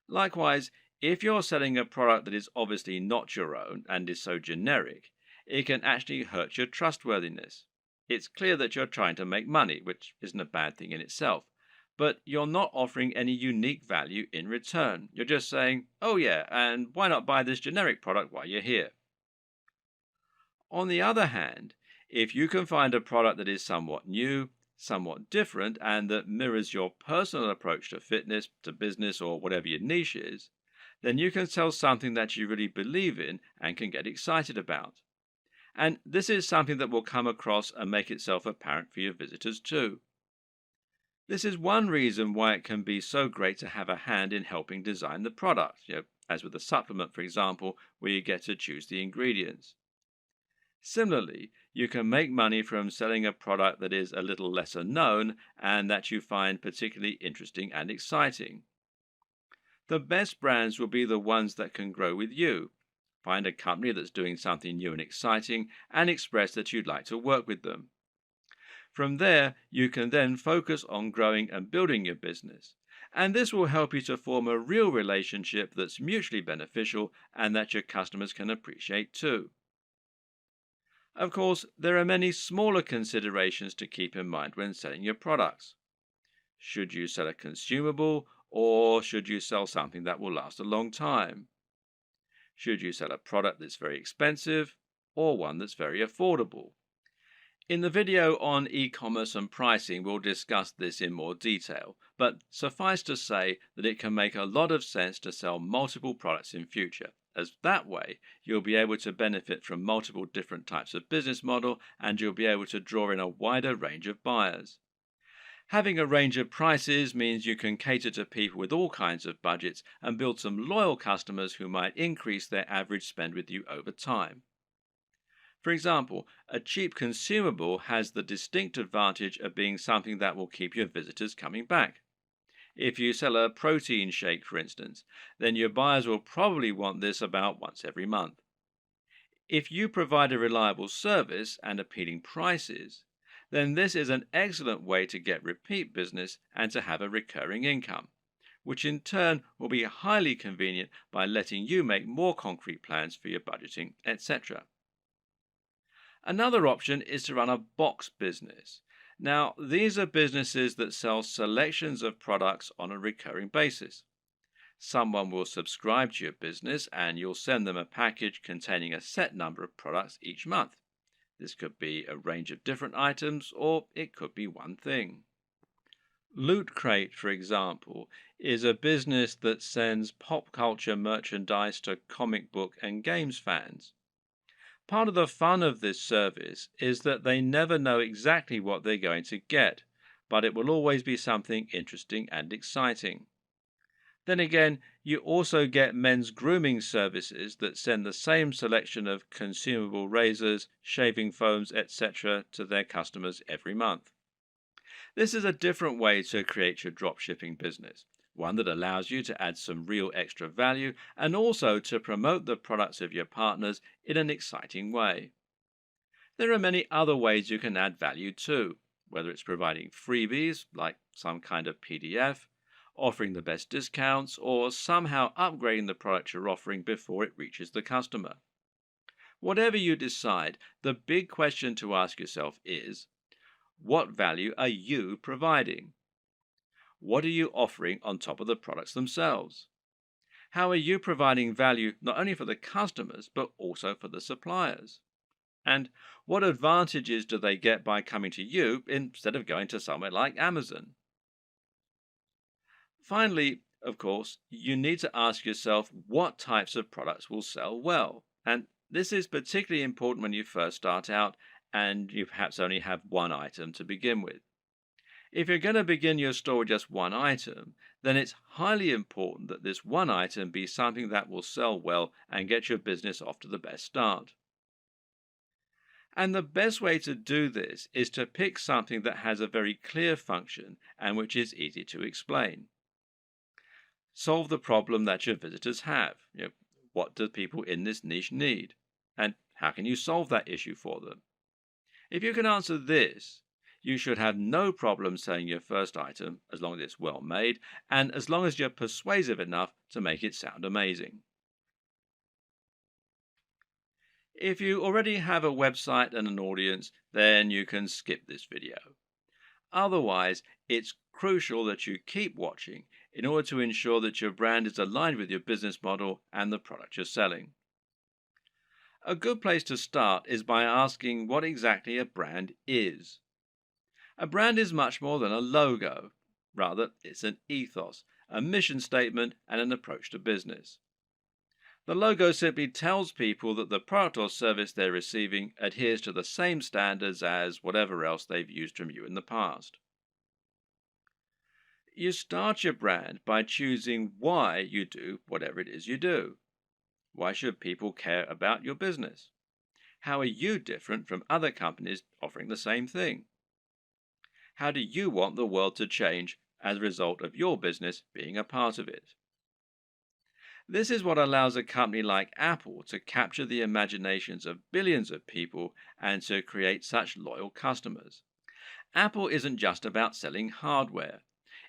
Likewise, if you're selling a product that is obviously not your own and is so generic, it can actually hurt your trustworthiness. It's clear that you're trying to make money, which isn't a bad thing in itself, but you're not offering any unique value in return. You're just saying, oh yeah, and why not buy this generic product while you're here? On the other hand, if you can find a product that is somewhat new, somewhat different, and that mirrors your personal approach to fitness, to business, or whatever your niche is, then you can sell something that you really believe in and can get excited about. And this is something that will come across and make itself apparent for your visitors too. This is one reason why it can be so great to have a hand in helping design the product, as with a supplement, for example, where you get to choose the ingredients. Similarly, you can make money from selling a product that is a little lesser known and that you find particularly interesting and exciting. The best brands will be the ones that can grow with you. Find a company that's doing something new and exciting and express that you'd like to work with them. From there, you can then focus on growing and building your business. And this will help you to form a real relationship that's mutually beneficial and that your customers can appreciate too. Of course, there are many smaller considerations to keep in mind when selling your products. Should you sell a consumable, or should you sell something that will last a long time? Should you sell a product that's very expensive, or one that's very affordable? In the video on e-commerce and pricing, we'll discuss this in more detail, but suffice to say that it can make a lot of sense to sell multiple products in future, as that way you'll be able to benefit from multiple different types of business model and you'll be able to draw in a wider range of buyers. Having a range of prices means you can cater to people with all kinds of budgets and build some loyal customers who might increase their average spend with you over time. For example, a cheap consumable has the distinct advantage of being something that will keep your visitors coming back. If you sell a protein shake, for instance, then your buyers will probably want this about once every month. If you provide a reliable service and appealing prices, then this is an excellent way to get repeat business and to have a recurring income, which in turn will be highly convenient by letting you make more concrete plans for your budgeting, etc. Another option is to run a box business. Now, these are businesses that sell selections of products on a recurring basis. Someone will subscribe to your business and you'll send them a package containing a set number of products each month. This could be a range of different items or it could be one thing. Loot Crate, for example, is a business that sends pop culture merchandise to comic book and games fans. Part of the fun of this service is that they never know exactly what they're going to get, but it will always be something interesting and exciting. Then again, you also get men's grooming services that send the same selection of consumable razors, shaving foams, etc. to their customers every month. This is a different way to create your dropshipping business, one that allows you to add some real extra value and also to promote the products of your partners in an exciting way. There are many other ways you can add value too, whether it's providing freebies like some kind of PDF, offering the best discounts, or somehow upgrading the product you're offering before it reaches the customer. Whatever you decide, the big question to ask yourself is, what value are you providing? What are you offering on top of the products themselves? How are you providing value not only for the customers, but also for the suppliers? And what advantages do they get by coming to you instead of going to somewhere like Amazon? Finally, of course, you need to ask yourself what types of products will sell well. And this is particularly important when you first start out and you perhaps only have one item to begin with. If you're going to begin your store with just one item, then it's highly important that this one item be something that will sell well and get your business off to the best start. And the best way to do this is to pick something that has a very clear function and which is easy to explain. Solve the problem that your visitors have. What do people in this niche need? And how can you solve that issue for them? If you can answer this, you should have no problem selling your first item as long as it's well made and as long as you're persuasive enough to make it sound amazing. If you already have a website and an audience, then you can skip this video. Otherwise, it's crucial that you keep watching in order to ensure that your brand is aligned with your business model and the product you're selling. A good place to start is by asking what exactly a brand is. A brand is much more than a logo. Rather, it's an ethos, a mission statement, and an approach to business. The logo simply tells people that the product or service they're receiving adheres to the same standards as whatever else they've used from you in the past. You start your brand by choosing why you do whatever it is you do. Why should people care about your business? How are you different from other companies offering the same thing? How do you want the world to change as a result of your business being a part of it? This is what allows a company like Apple to capture the imaginations of billions of people and to create such loyal customers. Apple isn't just about selling hardware.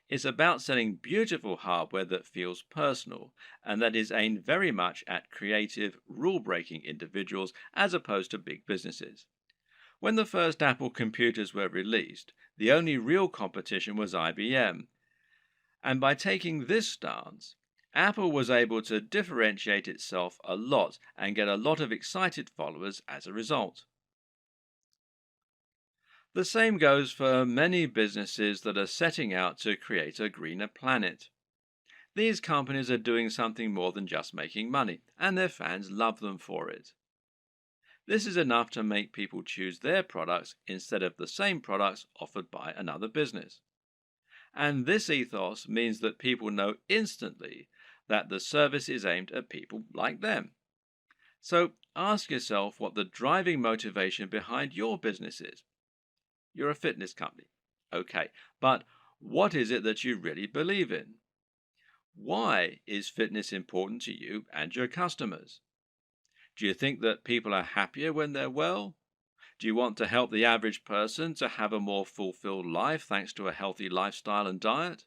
It's about selling beautiful hardware that feels personal and that is aimed very much at creative, rule-breaking individuals as opposed to big businesses. When the first Apple computers were released, the only real competition was IBM. And by taking this stance, Apple was able to differentiate itself a lot and get a lot of excited followers as a result. The same goes for many businesses that are setting out to create a greener planet. These companies are doing something more than just making money, and their fans love them for it. This is enough to make people choose their products instead of the same products offered by another business. And this ethos means that people know instantly that the service is aimed at people like them. So ask yourself what the driving motivation behind your business is. You're a fitness company. Okay, but what is it that you really believe in? Why is fitness important to you and your customers? Do you think that people are happier when they're well? Do you want to help the average person to have a more fulfilled life thanks to a healthy lifestyle and diet?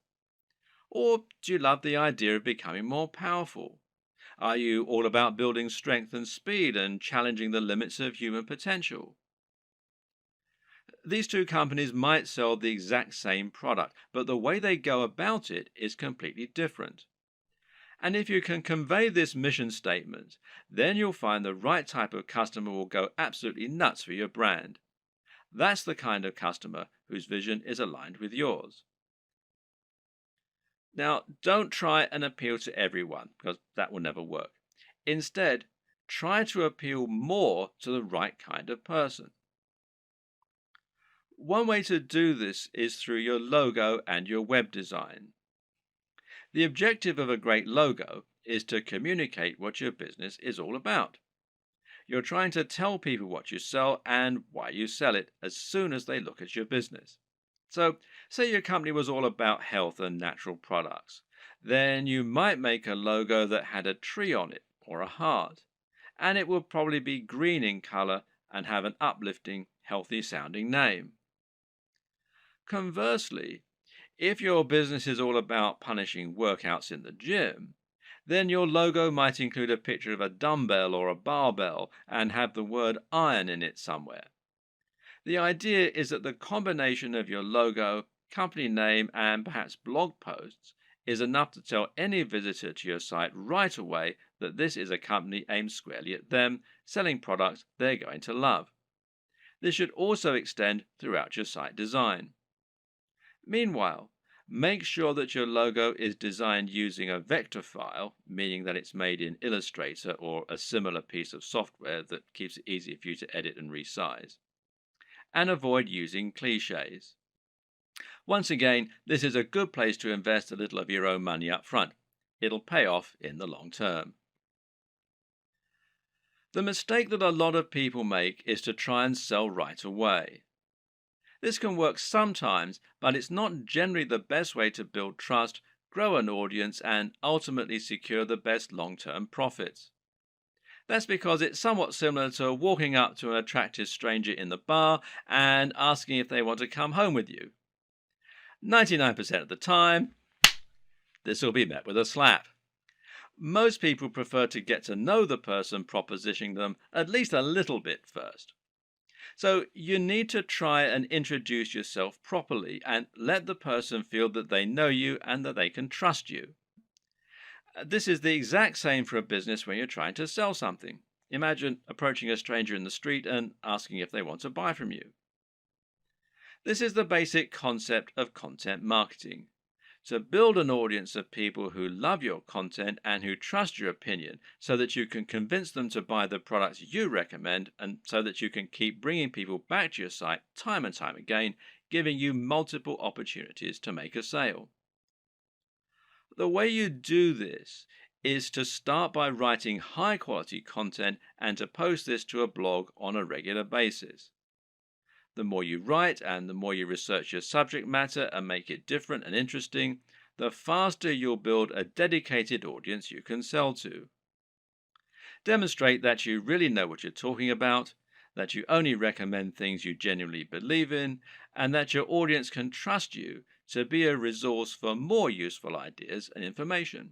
Or do you love the idea of becoming more powerful? Are you all about building strength and speed and challenging the limits of human potential? These two companies might sell the exact same product, but the way they go about it is completely different. And if you can convey this mission statement, then you'll find the right type of customer will go absolutely nuts for your brand. That's the kind of customer whose vision is aligned with yours. Now, don't try and appeal to everyone because that will never work. Instead, try to appeal more to the right kind of person. One way to do this is through your logo and your web design. The objective of a great logo is to communicate what your business is all about. You're trying to tell people what you sell and why you sell it as soon as they look at your business. So, say your company was all about health and natural products. Then you might make a logo that had a tree on it or a heart, and it would probably be green in color and have an uplifting, healthy sounding name. Conversely, if your business is all about punishing workouts in the gym, then your logo might include a picture of a dumbbell or a barbell and have the word iron in it somewhere. The idea is that the combination of your logo, company name, and perhaps blog posts is enough to tell any visitor to your site right away that this is a company aimed squarely at them, selling products they're going to love. This should also extend throughout your site design. Meanwhile, make sure that your logo is designed using a vector file, meaning that it's made in Illustrator or a similar piece of software that keeps it easy for you to edit and resize. And avoid using cliches. Once again, this is a good place to invest a little of your own money up front. It'll pay off in the long term. The mistake that a lot of people make is to try and sell right away. This can work sometimes, but it's not generally the best way to build trust, grow an audience, and ultimately secure the best long-term profits. That's because it's somewhat similar to walking up to an attractive stranger in the bar and asking if they want to come home with you. 99% of the time, this will be met with a slap. Most people prefer to get to know the person propositioning them at least a little bit first. So you need to try and introduce yourself properly and let the person feel that they know you and that they can trust you. This is the exact same for a business when you're trying to sell something. Imagine approaching a stranger in the street and asking if they want to buy from you. This is the basic concept of content marketing. To build an audience of people who love your content and who trust your opinion so that you can convince them to buy the products you recommend and so that you can keep bringing people back to your site time and time again, giving you multiple opportunities to make a sale. The way you do this is to start by writing high quality content and to post this to a blog on a regular basis. The more you write and the more you research your subject matter and make it different and interesting, the faster you'll build a dedicated audience you can sell to. Demonstrate that you really know what you're talking about, that you only recommend things you genuinely believe in, and that your audience can trust you to be a resource for more useful ideas and information.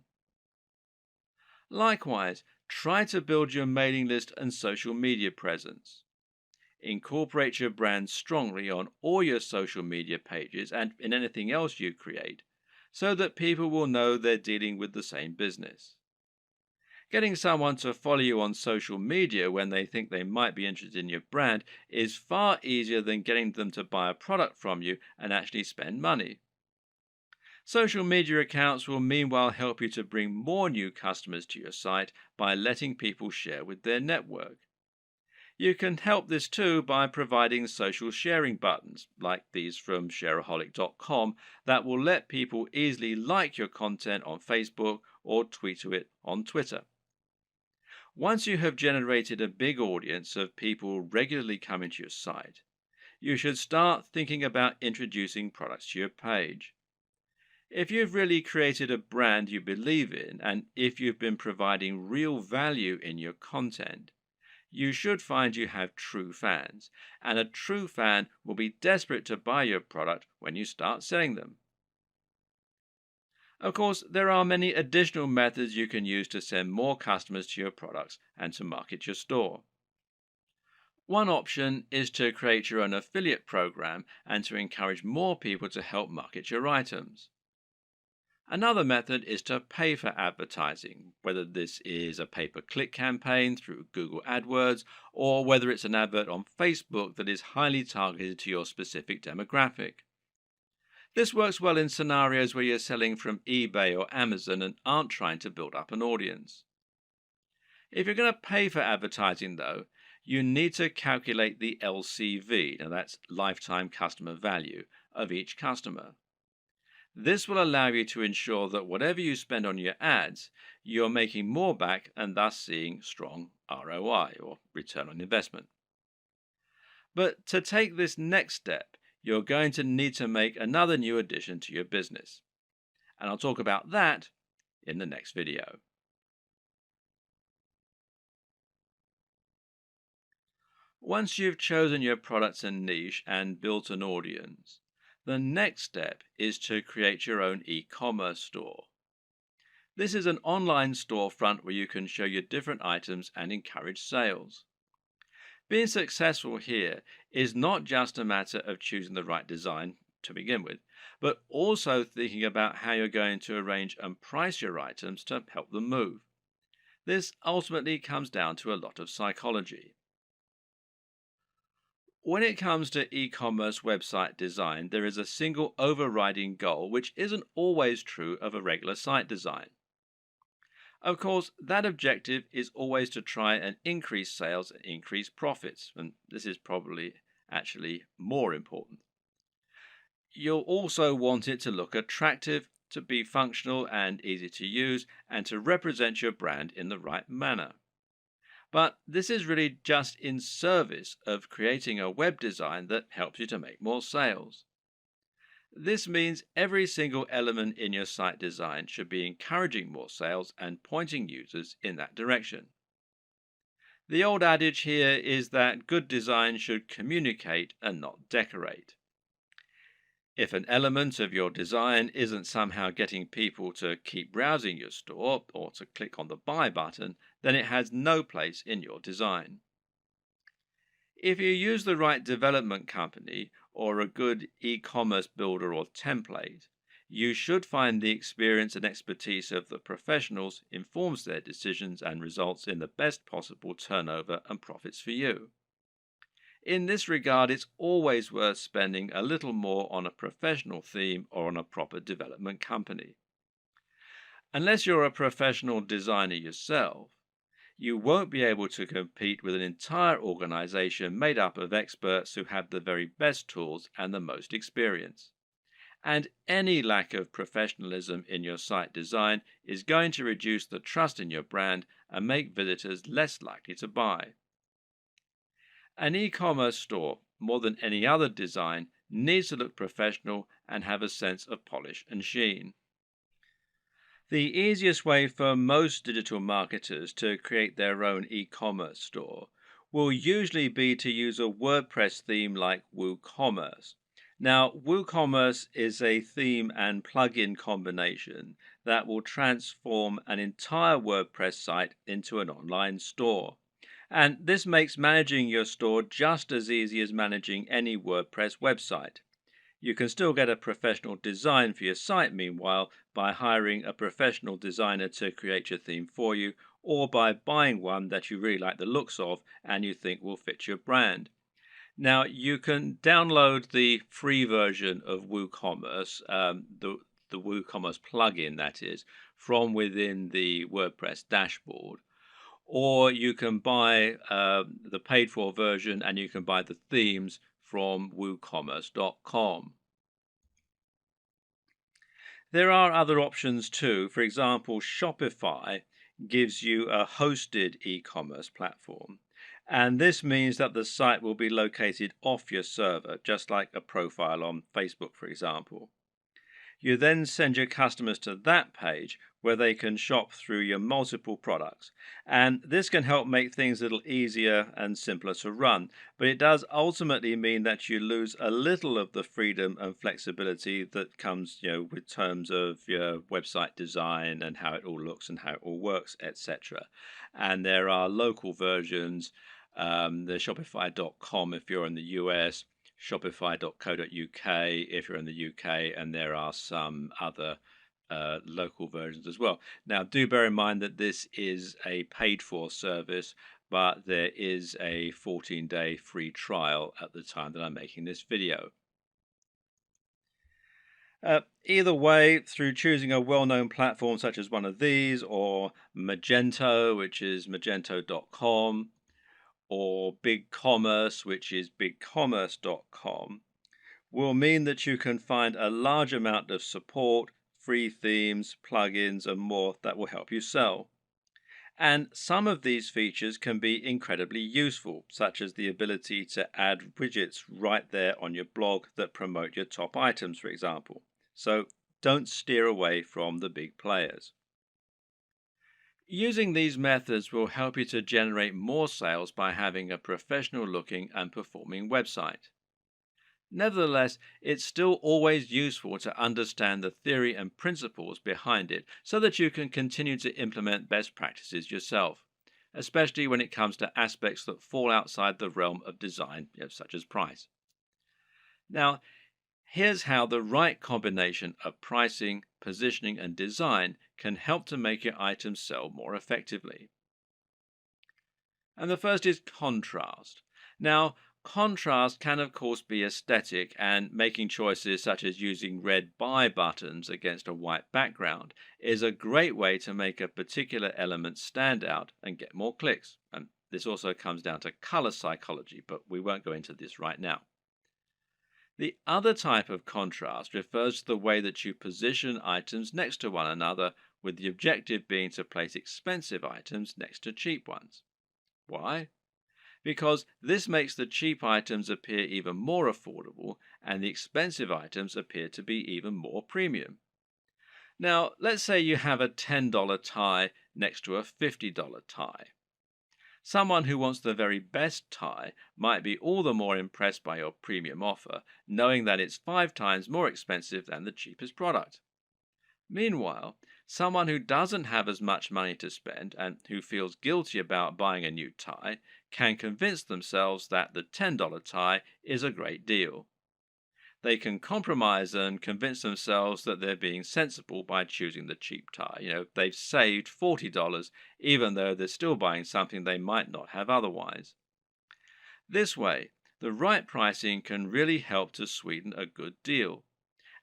Likewise, try to build your mailing list and social media presence. Incorporate your brand strongly on all your social media pages and in anything else you create, so that people will know they're dealing with the same business. Getting someone to follow you on social media when they think they might be interested in your brand is far easier than getting them to buy a product from you and actually spend money. Social media accounts will meanwhile help you to bring more new customers to your site by letting people share with their network. You can help this too by providing social sharing buttons, like these from shareaholic.com, that will let people easily like your content on Facebook or tweet to it on Twitter. Once you have generated a big audience of people regularly coming to your site, you should start thinking about introducing products to your page. If you've really created a brand you believe in, and if you've been providing real value in your content, you should find you have true fans, and a true fan will be desperate to buy your product when you start selling them. Of course, there are many additional methods you can use to send more customers to your products and to market your store. One option is to create your own affiliate program and to encourage more people to help market your items. Another method is to pay for advertising, whether this is a pay-per-click campaign through Google AdWords or whether it's an advert on Facebook that is highly targeted to your specific demographic. This works well in scenarios where you're selling from eBay or Amazon and aren't trying to build up an audience. If you're going to pay for advertising, though, you need to calculate the LCV, now that's lifetime customer value, of each customer. This will allow you to ensure that whatever you spend on your ads, you're making more back and thus seeing strong ROI or return on investment. But to take this next step, you're going to need to make another new addition to your business. And I'll talk about that in the next video. Once you've chosen your products and niche and built an audience, the next step is to create your own e-commerce store. This is an online storefront where you can show your different items and encourage sales. Being successful here is not just a matter of choosing the right design to begin with, but also thinking about how you're going to arrange and price your items to help them move. This ultimately comes down to a lot of psychology. When it comes to e-commerce website design, there is a single overriding goal which isn't always true of a regular site design. Of course, that objective is always to try and increase sales and increase profits, and this is probably actually more important. You'll also want it to look attractive, to be functional and easy to use, and to represent your brand in the right manner. But this is really just in service of creating a web design that helps you to make more sales. This means every single element in your site design should be encouraging more sales and pointing users in that direction. The old adage here is that good design should communicate and not decorate. If an element of your design isn't somehow getting people to keep browsing your store or to click on the buy button, then it has no place in your design. If you use the right development company or a good e-commerce builder or template, you should find the experience and expertise of the professionals informs their decisions and results in the best possible turnover and profits for you. In this regard, it's always worth spending a little more on a professional theme or on a proper development company. Unless you're a professional designer yourself, you won't be able to compete with an entire organization made up of experts who have the very best tools and the most experience. And any lack of professionalism in your site design is going to reduce the trust in your brand and make visitors less likely to buy. An e-commerce store, more than any other design, needs to look professional and have a sense of polish and sheen. The easiest way for most digital marketers to create their own e-commerce store will usually be to use a WordPress theme like WooCommerce. Now, WooCommerce is a theme and plugin combination that will transform an entire WordPress site into an online store. And this makes managing your store just as easy as managing any WordPress website. You can still get a professional design for your site, meanwhile, by hiring a professional designer to create your theme for you, or by buying one that you really like the looks of and you think will fit your brand. Now, you can download the free version of WooCommerce, the WooCommerce plugin, that is, from within the WordPress dashboard. Or you can buy the paid for version and you can buy the themes from woocommerce.com. There are other options too. For example, Shopify gives you a hosted e-commerce platform. And this means that the site will be located off your server, just like a profile on Facebook, for example. You then send your customers to that page where they can shop through your multiple products. And this can help make things a little easier and simpler to run. But it does ultimately mean that you lose a little of the freedom and flexibility that comes, with terms of your website design and how it all looks and how it all works, etc. And there are local versions, the Shopify.com if you're in the US, shopify.co.uk if you're in the UK, and there are some other local versions as well. Now, do bear in mind that this is a paid for service, but there is a 14-day free trial at the time that I'm making this video. Either way, through choosing a well-known platform such as one of these, or Magento, which is magento.com, or BigCommerce, which is bigcommerce.com, will mean that you can find a large amount of support, free themes, plugins, and more that will help you sell. And some of these features can be incredibly useful, such as the ability to add widgets right there on your blog that promote your top items, for example. So don't steer away from the big players. Using these methods will help you to generate more sales by having a professional looking and performing website. Nevertheless, it's still always useful to understand the theory and principles behind it so that you can continue to implement best practices yourself, especially when it comes to aspects that fall outside the realm of design, such as price. Now, here's how the right combination of pricing, positioning, and design can help to make your items sell more effectively. And the first is contrast. Now, contrast can, of course, be aesthetic, and making choices such as using red buy buttons against a white background is a great way to make a particular element stand out and get more clicks. And this also comes down to color psychology, but we won't go into this right now. The other type of contrast refers to the way that you position items next to one another, with the objective being to place expensive items next to cheap ones. Why? Because this makes the cheap items appear even more affordable and the expensive items appear to be even more premium. Now, let's say you have a $10 tie next to a $50 tie. Someone who wants the very best tie might be all the more impressed by your premium offer, knowing that it's 5 times more expensive than the cheapest product. Meanwhile, someone who doesn't have as much money to spend and who feels guilty about buying a new tie can convince themselves that the $10 tie is a great deal. They can compromise and convince themselves that they're being sensible by choosing the cheap tie. They've saved $40 even though they're still buying something they might not have otherwise. This way, the right pricing can really help to sweeten a good deal.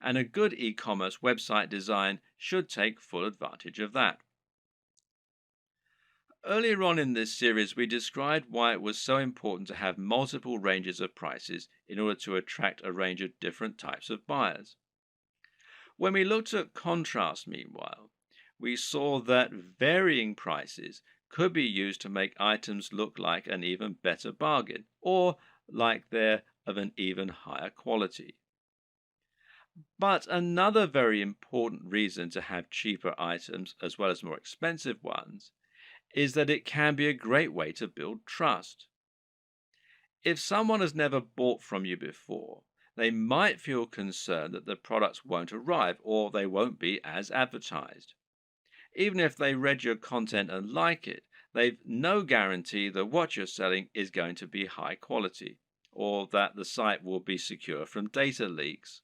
And a good e-commerce website design should take full advantage of that. Earlier on in this series, we described why it was so important to have multiple ranges of prices in order to attract a range of different types of buyers. When we looked at contrast, meanwhile, we saw that varying prices could be used to make items look like an even better bargain, or like they're of an even higher quality. But another very important reason to have cheaper items as well as more expensive ones is that it can be a great way to build trust. If someone has never bought from you before, they might feel concerned that the products won't arrive or they won't be as advertised. Even if they read your content and like it, they've no guarantee that what you're selling is going to be high quality, or that the site will be secure from data leaks.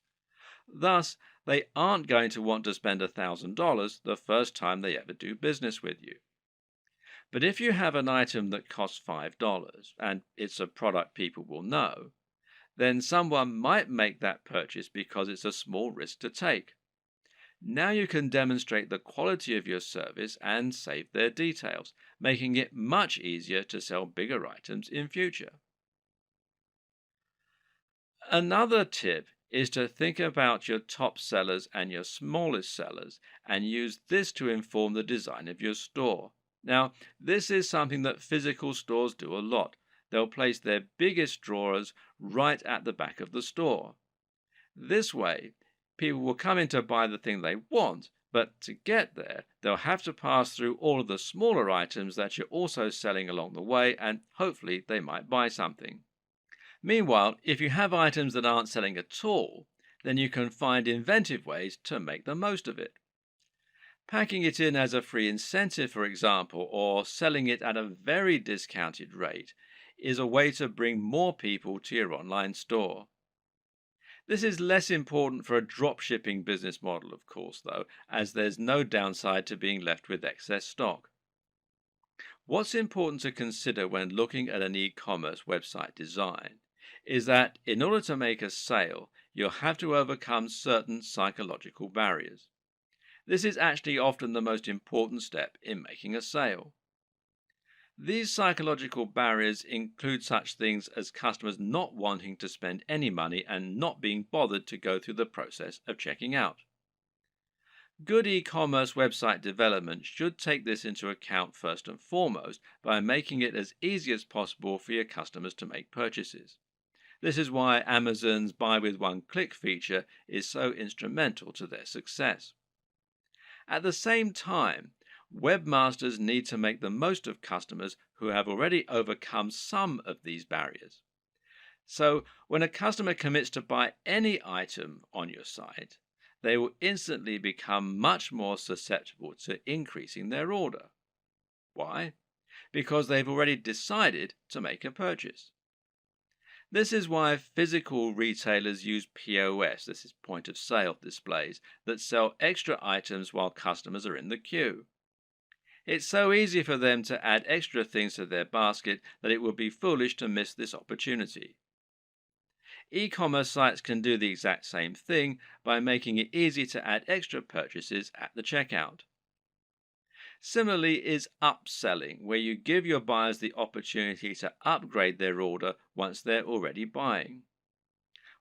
Thus, they aren't going to want to spend $1,000 the first time they ever do business with you. But if you have an item that costs $5 and it's a product people will know, then someone might make that purchase because it's a small risk to take. Now you can demonstrate the quality of your service and save their details, making it much easier to sell bigger items in future. Another tip is to think about your top sellers and your smallest sellers and use this to inform the design of your store. Now, this is something that physical stores do a lot. They'll place their biggest drawers right at the back of the store. This way, people will come in to buy the thing they want, but to get there, they'll have to pass through all of the smaller items that you're also selling along the way, and hopefully they might buy something. Meanwhile, if you have items that aren't selling at all, then you can find inventive ways to make the most of it. Packing it in as a free incentive, for example, or selling it at a very discounted rate, is a way to bring more people to your online store. This is less important for a dropshipping business model, of course, though, as there's no downside to being left with excess stock. What's important to consider when looking at an e-commerce website design is that in order to make a sale, you'll have to overcome certain psychological barriers. This is actually often the most important step in making a sale. These psychological barriers include such things as customers not wanting to spend any money and not being bothered to go through the process of checking out. Good e-commerce website development should take this into account first and foremost by making it as easy as possible for your customers to make purchases. This is why Amazon's buy with one click feature is so instrumental to their success. At the same time, webmasters need to make the most of customers who have already overcome some of these barriers. So, when a customer commits to buy any item on your site, they will instantly become much more susceptible to increasing their order. Why? Because they've already decided to make a purchase. This is why physical retailers use POS, this is point of sale displays, that sell extra items while customers are in the queue. It's so easy for them to add extra things to their basket that it would be foolish to miss this opportunity. E-commerce sites can do the exact same thing by making it easy to add extra purchases at the checkout. Similarly is upselling, where you give your buyers the opportunity to upgrade their order once they're already buying.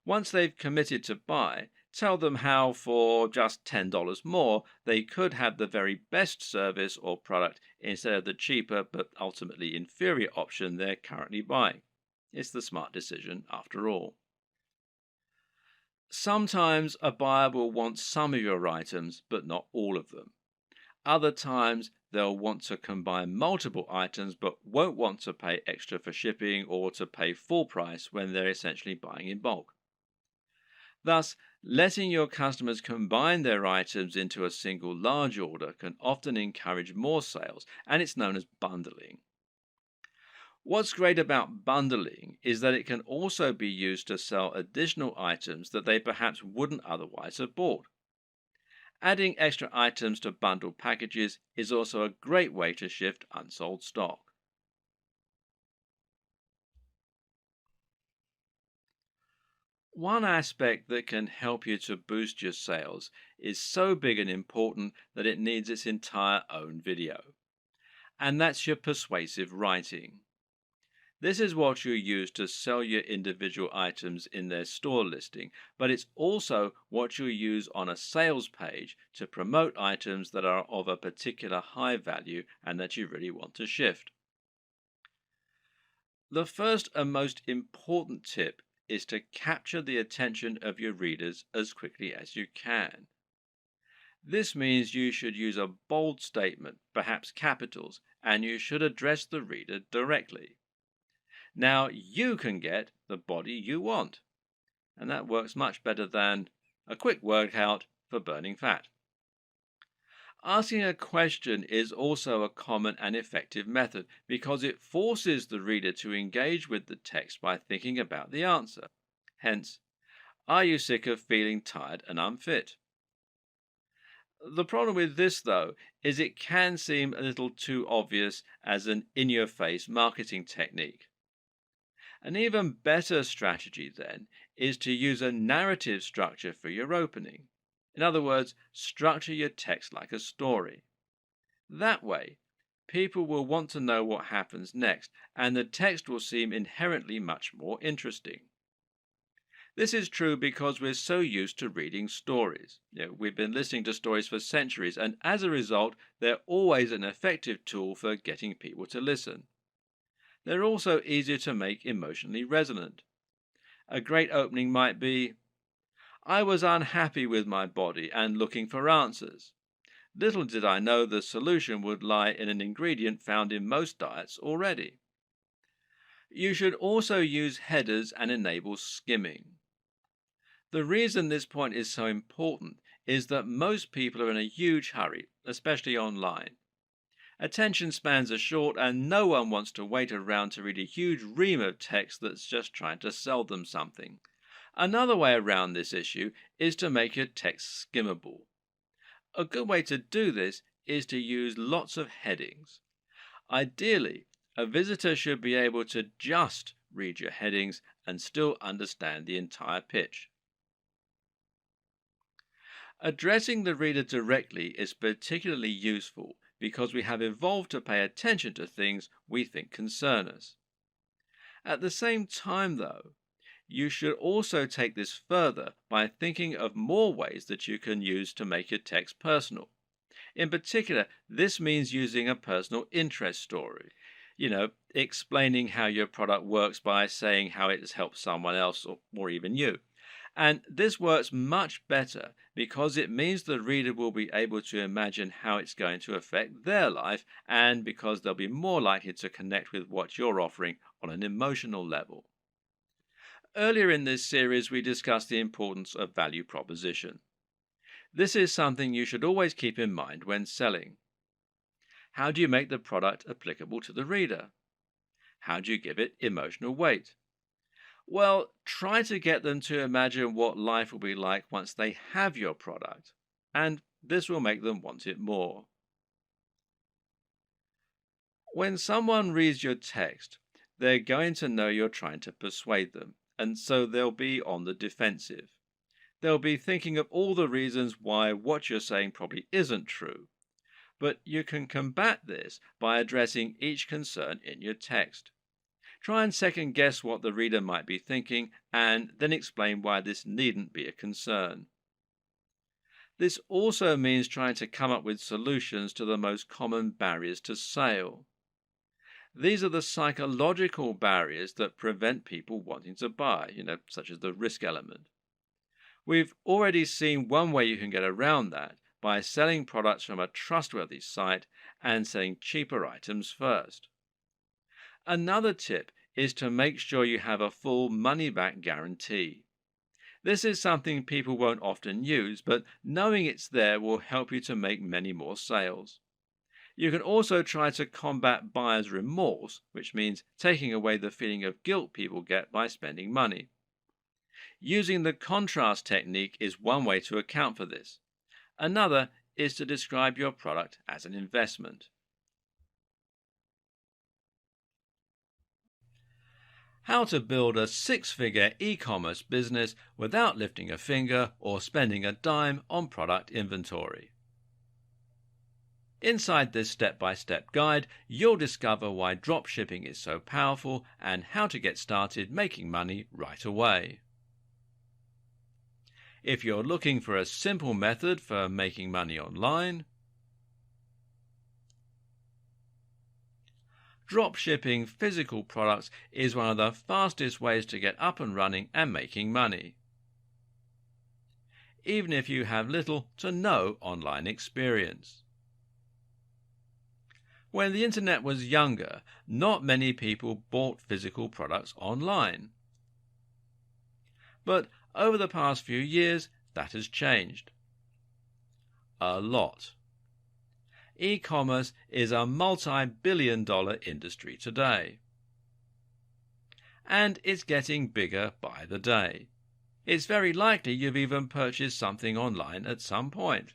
Once they've committed to buy, tell them how for just $10 more they could have the very best service or product instead of the cheaper but ultimately inferior option they're currently buying. It's the smart decision after all. Sometimes a buyer will want some of your items but not all of them. Other times they'll want to combine multiple items but won't want to pay extra for shipping or to pay full price when they're essentially buying in bulk. Thus, letting your customers combine their items into a single large order can often encourage more sales, and it's known as bundling. What's great about bundling is that it can also be used to sell additional items that they perhaps wouldn't otherwise have bought. Adding extra items to bundled packages is also a great way to shift unsold stock. One aspect that can help you to boost your sales is so big and important that it needs its entire own video, and that's your persuasive writing. This is what you use to sell your individual items in their store listing, but it's also what you use on a sales page to promote items that are of a particular high value and that you really want to shift. The first and most important tip is to capture the attention of your readers as quickly as you can. This means you should use a bold statement, perhaps capitals, and you should address the reader directly. Now you can get the body you want, and that works much better than a quick workout for burning fat. Asking a question is also a common and effective method because it forces the reader to engage with the text by thinking about the answer. Hence, are you sick of feeling tired and unfit? The problem with this, though, is it can seem a little too obvious as an in-your-face marketing technique. An even better strategy, then, is to use a narrative structure for your opening. In other words, structure your text like a story. That way, people will want to know what happens next, and the text will seem inherently much more interesting. This is true because we're so used to reading stories. We've been listening to stories for centuries, and as a result, they're always an effective tool for getting people to listen. They're also easier to make emotionally resonant. A great opening might be, "I was unhappy with my body and looking for answers. Little did I know the solution would lie in an ingredient found in most diets already." You should also use headers and enable skimming. The reason this point is so important is that most people are in a huge hurry, especially online. Attention spans are short and no one wants to wait around to read a huge ream of text that's just trying to sell them something. Another way around this issue is to make your text skimmable. A good way to do this is to use lots of headings. Ideally, a visitor should be able to just read your headings and still understand the entire pitch. Addressing the reader directly is particularly useful because we have evolved to pay attention to things we think concern us. At the same time, though, you should also take this further by thinking of more ways that you can use to make your text personal. In particular, this means using a personal interest story. Explaining how your product works by saying how it has helped someone else or even you. And this works much better because it means the reader will be able to imagine how it's going to affect their life, and because they'll be more likely to connect with what you're offering on an emotional level. Earlier in this series, we discussed the importance of value proposition. This is something you should always keep in mind when selling. How do you make the product applicable to the reader? How do you give it emotional weight? Well, try to get them to imagine what life will be like once they have your product, and this will make them want it more. When someone reads your text, they're going to know you're trying to persuade them, and so they'll be on the defensive. They'll be thinking of all the reasons why what you're saying probably isn't true. But you can combat this by addressing each concern in your text. Try and second guess what the reader might be thinking, and then explain why this needn't be a concern. This also means trying to come up with solutions to the most common barriers to sale. These are the psychological barriers that prevent people wanting to buy, such as the risk element. We've already seen one way you can get around that by selling products from a trustworthy site and selling cheaper items first. Another tip is to make sure you have a full money-back guarantee. This is something people won't often use, but knowing it's there will help you to make many more sales. You can also try to combat buyer's remorse, which means taking away the feeling of guilt people get by spending money. Using the contrast technique is one way to account for this. Another is to describe your product as an investment. How to build a six-figure e-commerce business without lifting a finger or spending a dime on product inventory. Inside this step-by-step guide, you'll discover why dropshipping is so powerful and how to get started making money right away. If you're looking for a simple method for making money online, dropshipping physical products is one of the fastest ways to get up and running and making money, even if you have little to no online experience. When the internet was younger, not many people bought physical products online. But over the past few years, that has changed. A lot. E-commerce is a multi-billion-dollar industry today. And it's getting bigger by the day. It's very likely you've even purchased something online at some point.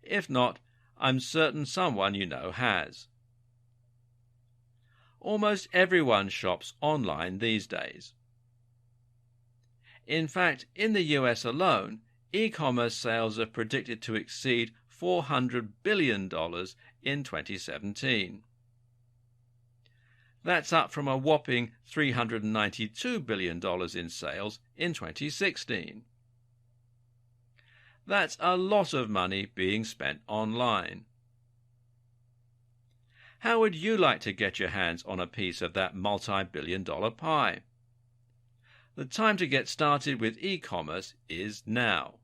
If not, I'm certain someone you know has. Almost everyone shops online these days. In fact, in the US alone, e-commerce sales are predicted to exceed $400 billion in 2017. That's up from a whopping $392 billion in sales in 2016. That's a lot of money being spent online. How would you like to get your hands on a piece of that multi-billion-dollar pie? The time to get started with e-commerce is now.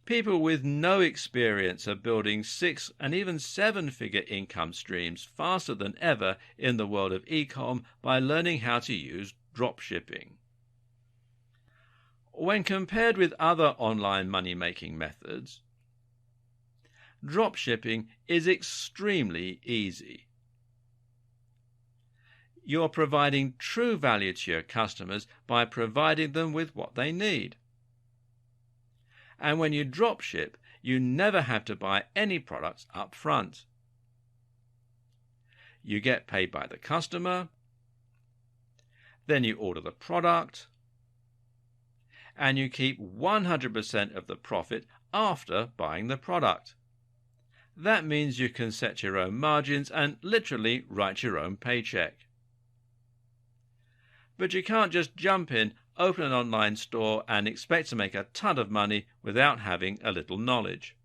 People with no experience are building 6- and even 7-figure income streams faster than ever in the world of e-com by learning how to use dropshipping. When compared with other online money-making methods, dropshipping is extremely easy. You're providing true value to your customers by providing them with what they need. And when you dropship, you never have to buy any products up front. You get paid by the customer, then you order the product, and you keep 100% of the profit after buying the product. That means you can set your own margins and literally write your own paycheck. But you can't just jump in, open an online store and expect to make a ton of money without having a little knowledge.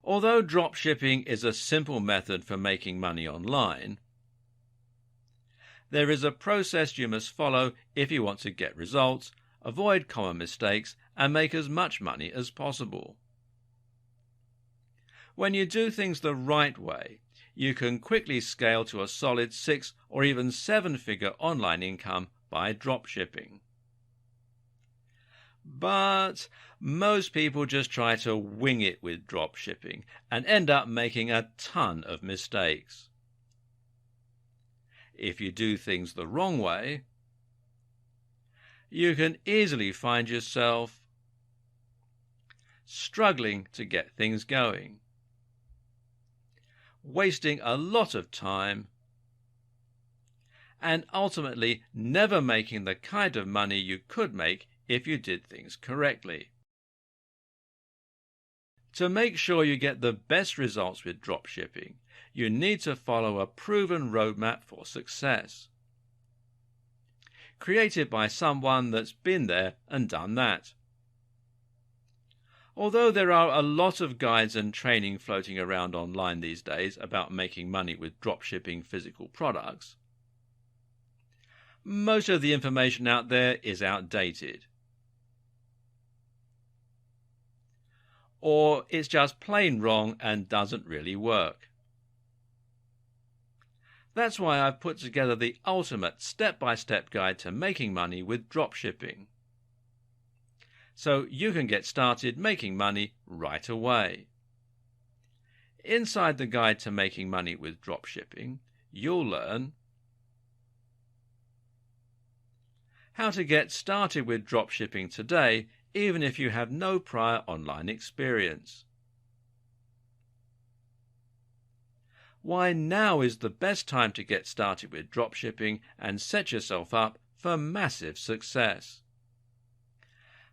Although dropshipping is a simple method for making money online, there is a process you must follow if you want to get results, avoid common mistakes, and make as much money as possible. When you do things the right way, you can quickly scale to a solid 6- or even 7-figure online income by dropshipping. But most people just try to wing it with dropshipping and end up making a ton of mistakes. If you do things the wrong way, you can easily find yourself struggling to get things going, wasting a lot of time, and ultimately never making the kind of money you could make if you did things correctly. To make sure you get the best results with dropshipping, you need to follow a proven roadmap for success, created by someone that's been there and done that. Although there are a lot of guides and training floating around online these days about making money with dropshipping physical products, most of the information out there is outdated. Or it's just plain wrong and doesn't really work. That's why I've put together the ultimate step-by-step guide to making money with dropshipping, so you can get started making money right away. Inside the guide to making money with dropshipping, you'll learn how to get started with dropshipping today, even if you have no prior online experience. Why now is the best time to get started with dropshipping and set yourself up for massive success.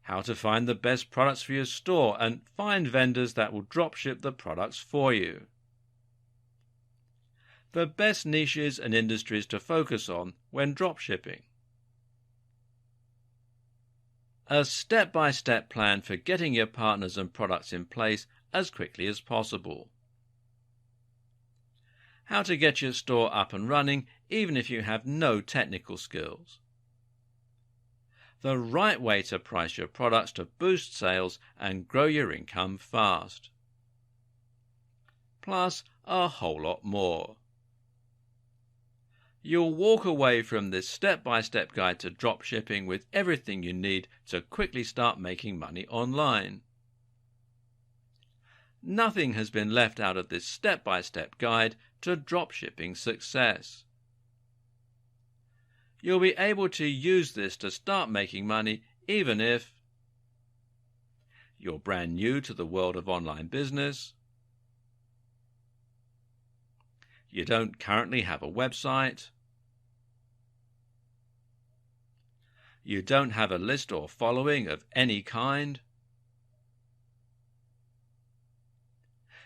How to find the best products for your store and find vendors that will dropship the products for you. The best niches and industries to focus on when dropshipping. A step-by-step plan for getting your partners and products in place as quickly as possible. How to get your store up and running even if you have no technical skills. The right way to price your products to boost sales and grow your income fast. Plus a whole lot more. You'll walk away from this step-by-step guide to dropshipping with everything you need to quickly start making money online. Nothing has been left out of this step-by-step guide to dropshipping success. You'll be able to use this to start making money even if you're brand new to the world of online business, you don't currently have a website, you don't have a list or following of any kind,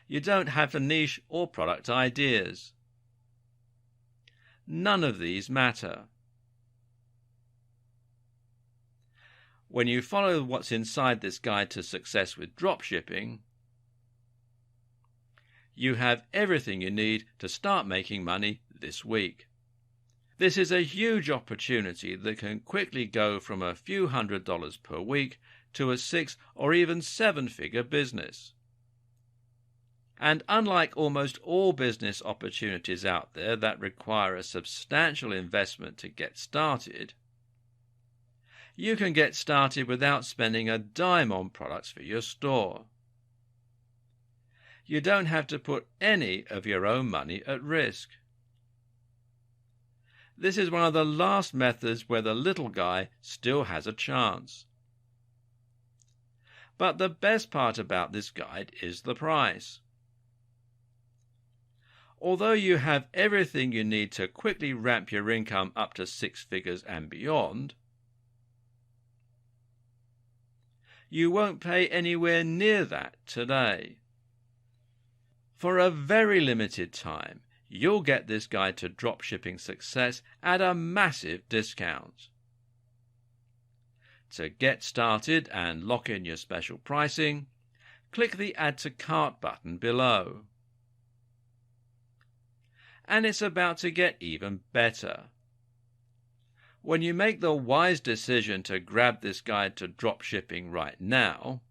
you don't have a niche or product ideas, none of these matter. When you follow what's inside this guide to success with dropshipping, you have everything you need to start making money this week. This is a huge opportunity that can quickly go from a few $100s per week to a 6 or even 7-figure business. And unlike almost all business opportunities out there that require a substantial investment to get started, you can get started without spending a dime on products for your store. You don't have to put any of your own money at risk. This is one of the last methods where the little guy still has a chance. But the best part about this guide is the price. Although you have everything you need to quickly ramp your income up to 6 figures and beyond, you won't pay anywhere near that today. For a very limited time, you'll get this guide to dropshipping success at a massive discount. To get started and lock in your special pricing, click the Add to Cart button below. And it's about to get even better. When you make the wise decision to grab this guide to dropshipping right now,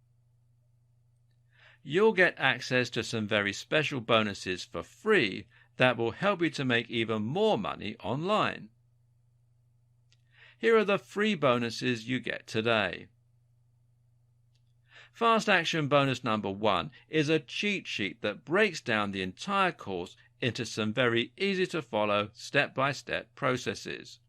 you'll get access to some very special bonuses for free that will help you to make even more money online. Here are the free bonuses you get today. Fast Action Bonus number 1 is a cheat sheet that breaks down the entire course into some very easy to follow step-by-step processes.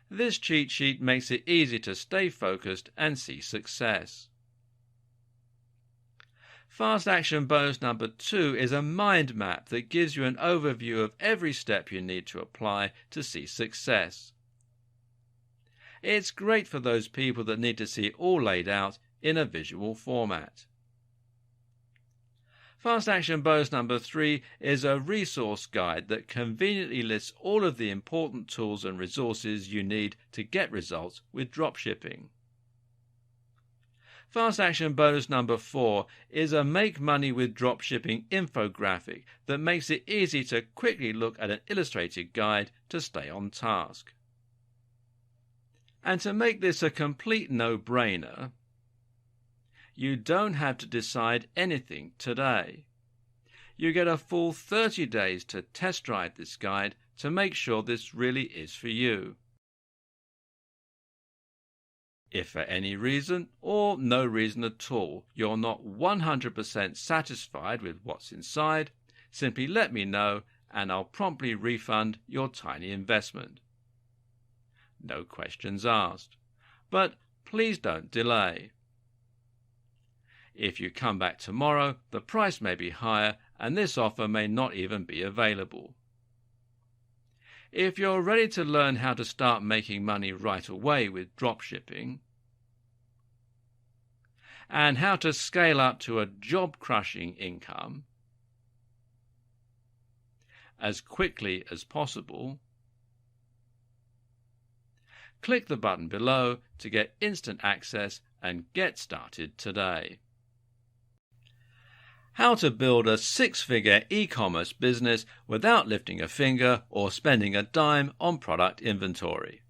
This cheat sheet makes it easy to stay focused and see success. Fast Action Bonus number 2 is a mind map that gives you an overview of every step you need to apply to see success. It's great for those people that need to see it all laid out in a visual format. Fast Action Bonus number 3 is a resource guide that conveniently lists all of the important tools and resources you need to get results with dropshipping. Fast Action Bonus number 4 is a Make Money with Dropshipping infographic that makes it easy to quickly look at an illustrated guide to stay on task. And to make this a complete no-brainer, you don't have to decide anything today. You get a full 30 days to test drive this guide to make sure this really is for you. If for any reason, or no reason at all, you're not 100% satisfied with what's inside, simply let me know and I'll promptly refund your tiny investment. No questions asked. But please don't delay. If you come back tomorrow, the price may be higher and this offer may not even be available. If you're ready to learn how to start making money right away with dropshipping, and how to scale up to a job-crushing income as quickly as possible, click the button below to get instant access and get started today. How to build a 6-figure e-commerce business without lifting a finger or spending a dime on product inventory.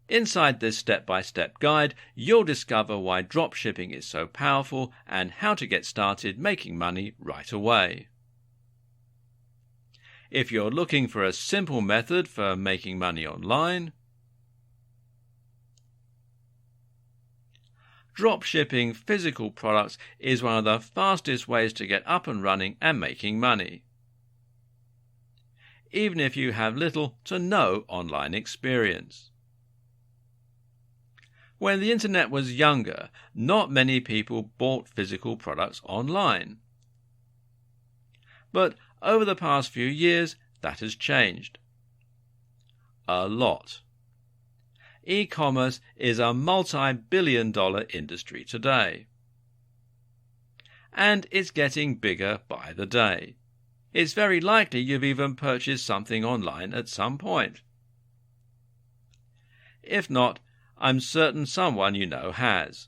Inside this step-by-step guide, you'll discover why dropshipping is so powerful and how to get started making money right away. If you're looking for a simple method for making money online, dropshipping physical products is one of the fastest ways to get up and running and making money, even if you have little to no online experience. When the internet was younger, not many people bought physical products online. But over the past few years, that has changed. A lot. E-commerce is a multi-billion-dollar industry today. And it's getting bigger by the day. It's very likely you've even purchased something online at some point. If not, I'm certain someone you know has.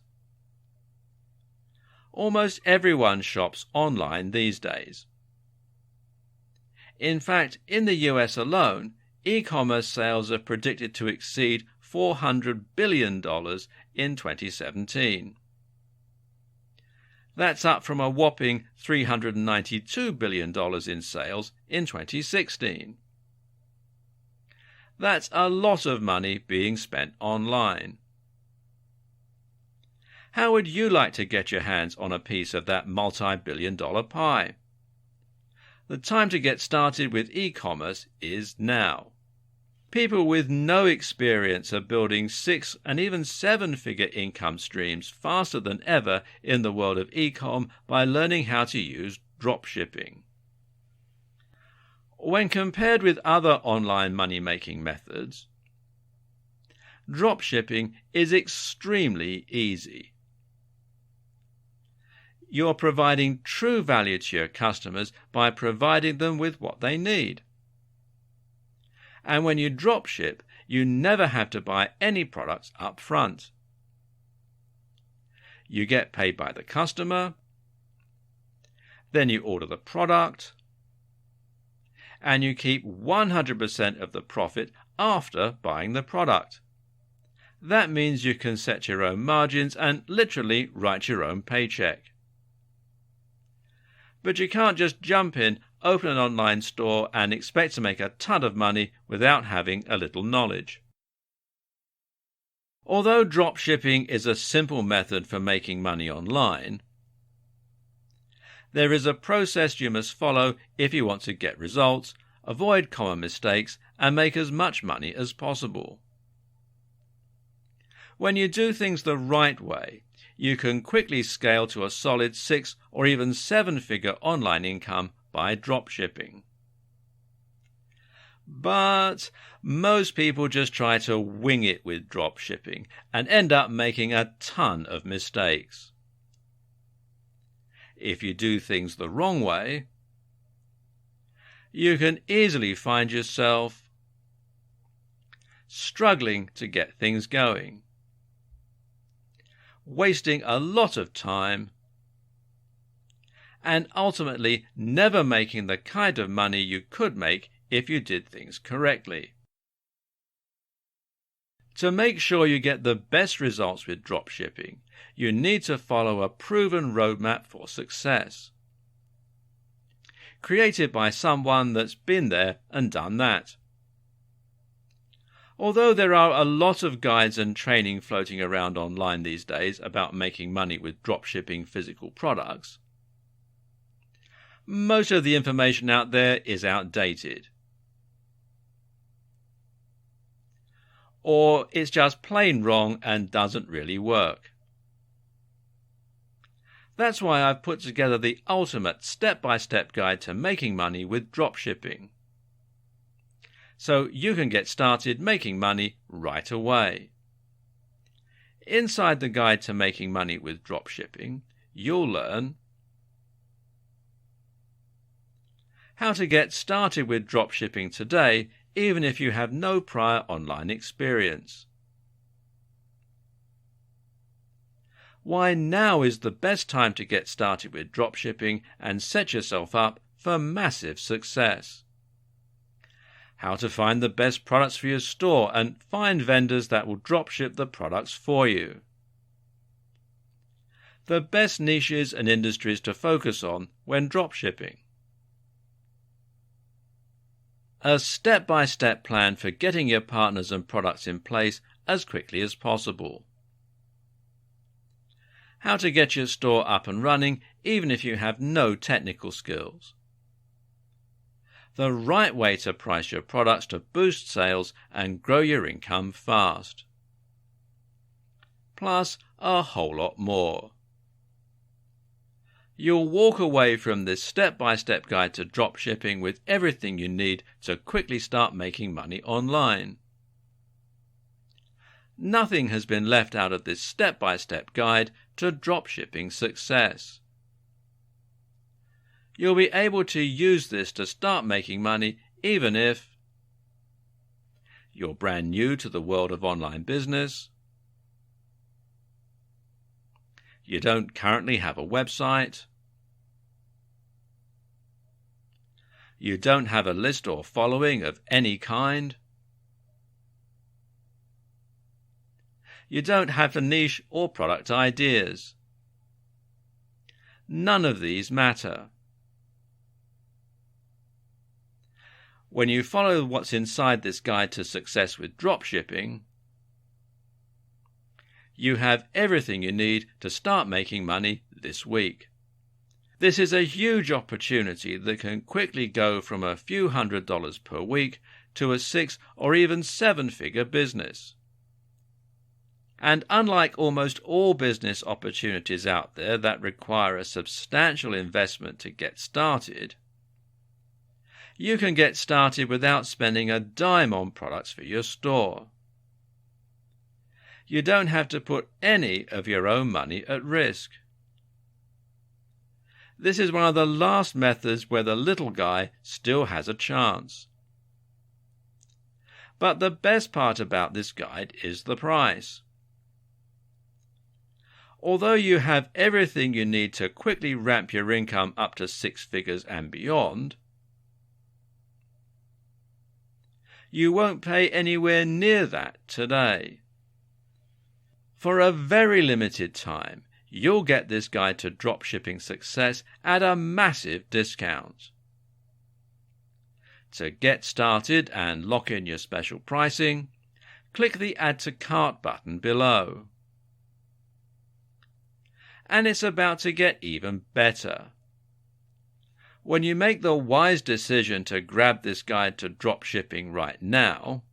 Almost everyone shops online these days. In fact, in the US alone, e-commerce sales are predicted to exceed $400 billion in 2017. That's up from a whopping $392 billion in sales in 2016. That's a lot of money being spent online. How would you like to get your hands on a piece of that multi-billion-dollar pie? The time to get started with e-commerce is now. People with no experience are building 6- and even 7-figure income streams faster than ever in the world of e-com by learning how to use dropshipping. When compared with other online money-making methods, dropshipping is extremely easy. You're providing true value to your customers by providing them with what they need. And when you dropship, you never have to buy any products up front. You get paid by the customer, then you order the product, and you keep 100% of the profit after buying the product. That means you can set your own margins and literally write your own paycheck. But you can't just jump in, open an online store and expect to make a ton of money without having a little knowledge. Although dropshipping is a simple method for making money online, there is a process you must follow if you want to get results, avoid common mistakes, and make as much money as possible. When you do things the right way, you can quickly scale to a solid 6- or even 7-figure online income by dropshipping. But most people just try to wing it with dropshipping and end up making a ton of mistakes. If you do things the wrong way, you can easily find yourself struggling to get things going, wasting a lot of time, and ultimately never making the kind of money you could make if you did things correctly. To make sure you get the best results with dropshipping, you need to follow a proven roadmap for success, created by someone that's been there and done that. Although there are a lot of guides and training floating around online these days about making money with dropshipping physical products, most of the information out there is outdated. Or it's just plain wrong and doesn't really work. That's why I've put together the ultimate step-by-step guide to making money with dropshipping, so you can get started making money right away. Inside the guide to making money with dropshipping, you'll learn how to get started with dropshipping today, even if you have no prior online experience. Why now is the best time to get started with dropshipping and set yourself up for massive success. How to find the best products for your store and find vendors that will dropship the products for you. The best niches and industries to focus on when dropshipping. A step-by-step plan for getting your partners and products in place as quickly as possible. How to get your store up and running even if you have no technical skills. The right way to price your products to boost sales and grow your income fast. Plus a whole lot more. You'll walk away from this step-by-step guide to dropshipping with everything you need to quickly start making money online. Nothing has been left out of this step-by-step guide to dropshipping success. You'll be able to use this to start making money even if you're brand new to the world of online business, you don't currently have a website, you don't have a list or following of any kind, you don't have a niche or product ideas. None of these matter. When you follow what's inside this guide to success with dropshipping, you have everything you need to start making money this week. This is a huge opportunity that can quickly go from a few $100s per week to a 6 or even 7-figure business. And unlike almost all business opportunities out there that require a substantial investment to get started, you can get started without spending a dime on products for your store. You don't have to put any of your own money at risk. This is one of the last methods where the little guy still has a chance. But the best part about this guide is the price. Although you have everything you need to quickly ramp your income up to 6 figures and beyond, you won't pay anywhere near that today. For a very limited time, you'll get this guide to dropshipping success at a massive discount. To get started and lock in your special pricing, click the Add to Cart button below. And it's about to get even better. When you make the wise decision to grab this guide to dropshipping right now,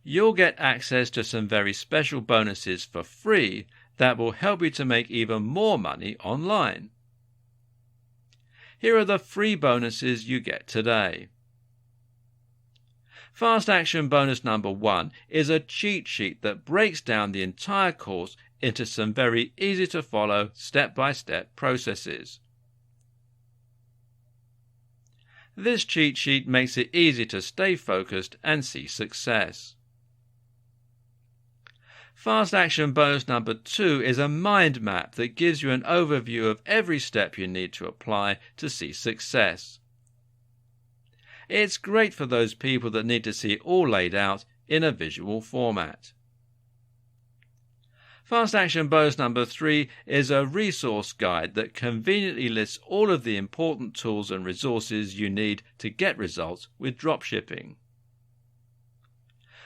you'll get access to some very special bonuses for free that will help you to make even more money online. Here are the free bonuses you get today. Fast Action Bonus number 1 is a cheat sheet that breaks down the entire course into some very easy to follow step-by-step processes. This cheat sheet makes it easy to stay focused and see success. Fast Action Bonus number 2 is a mind map that gives you an overview of every step you need to apply to see success. It's great for those people that need to see it all laid out in a visual format. Fast Action Bonus number 3 is a resource guide that conveniently lists all of the important tools and resources you need to get results with dropshipping.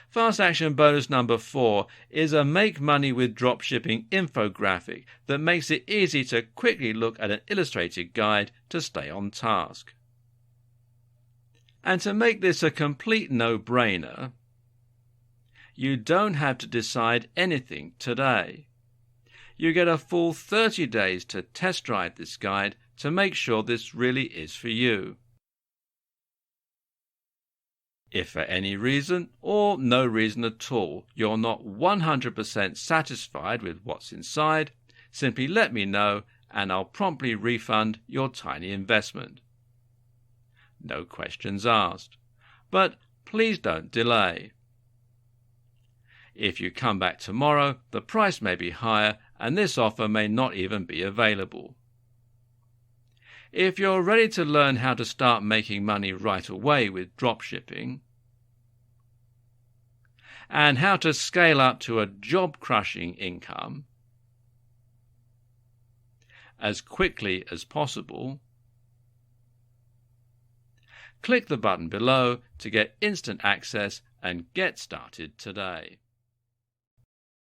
Fast Action Bonus number 4 is a Make Money with Dropshipping infographic that makes it easy to quickly look at an illustrated guide to stay on task. And to make this a complete no-brainer, you don't have to decide anything today. You get a full 30 days to test drive this guide to make sure this really is for you. If for any reason, or no reason at all, you're not 100% satisfied with what's inside, simply let me know and I'll promptly refund your tiny investment. No questions asked. But please don't delay. If you come back tomorrow, the price may be higher and this offer may not even be available. If you're ready to learn how to start making money right away with dropshipping, and how to scale up to a job-crushing income as quickly as possible, click the button below to get instant access and get started today.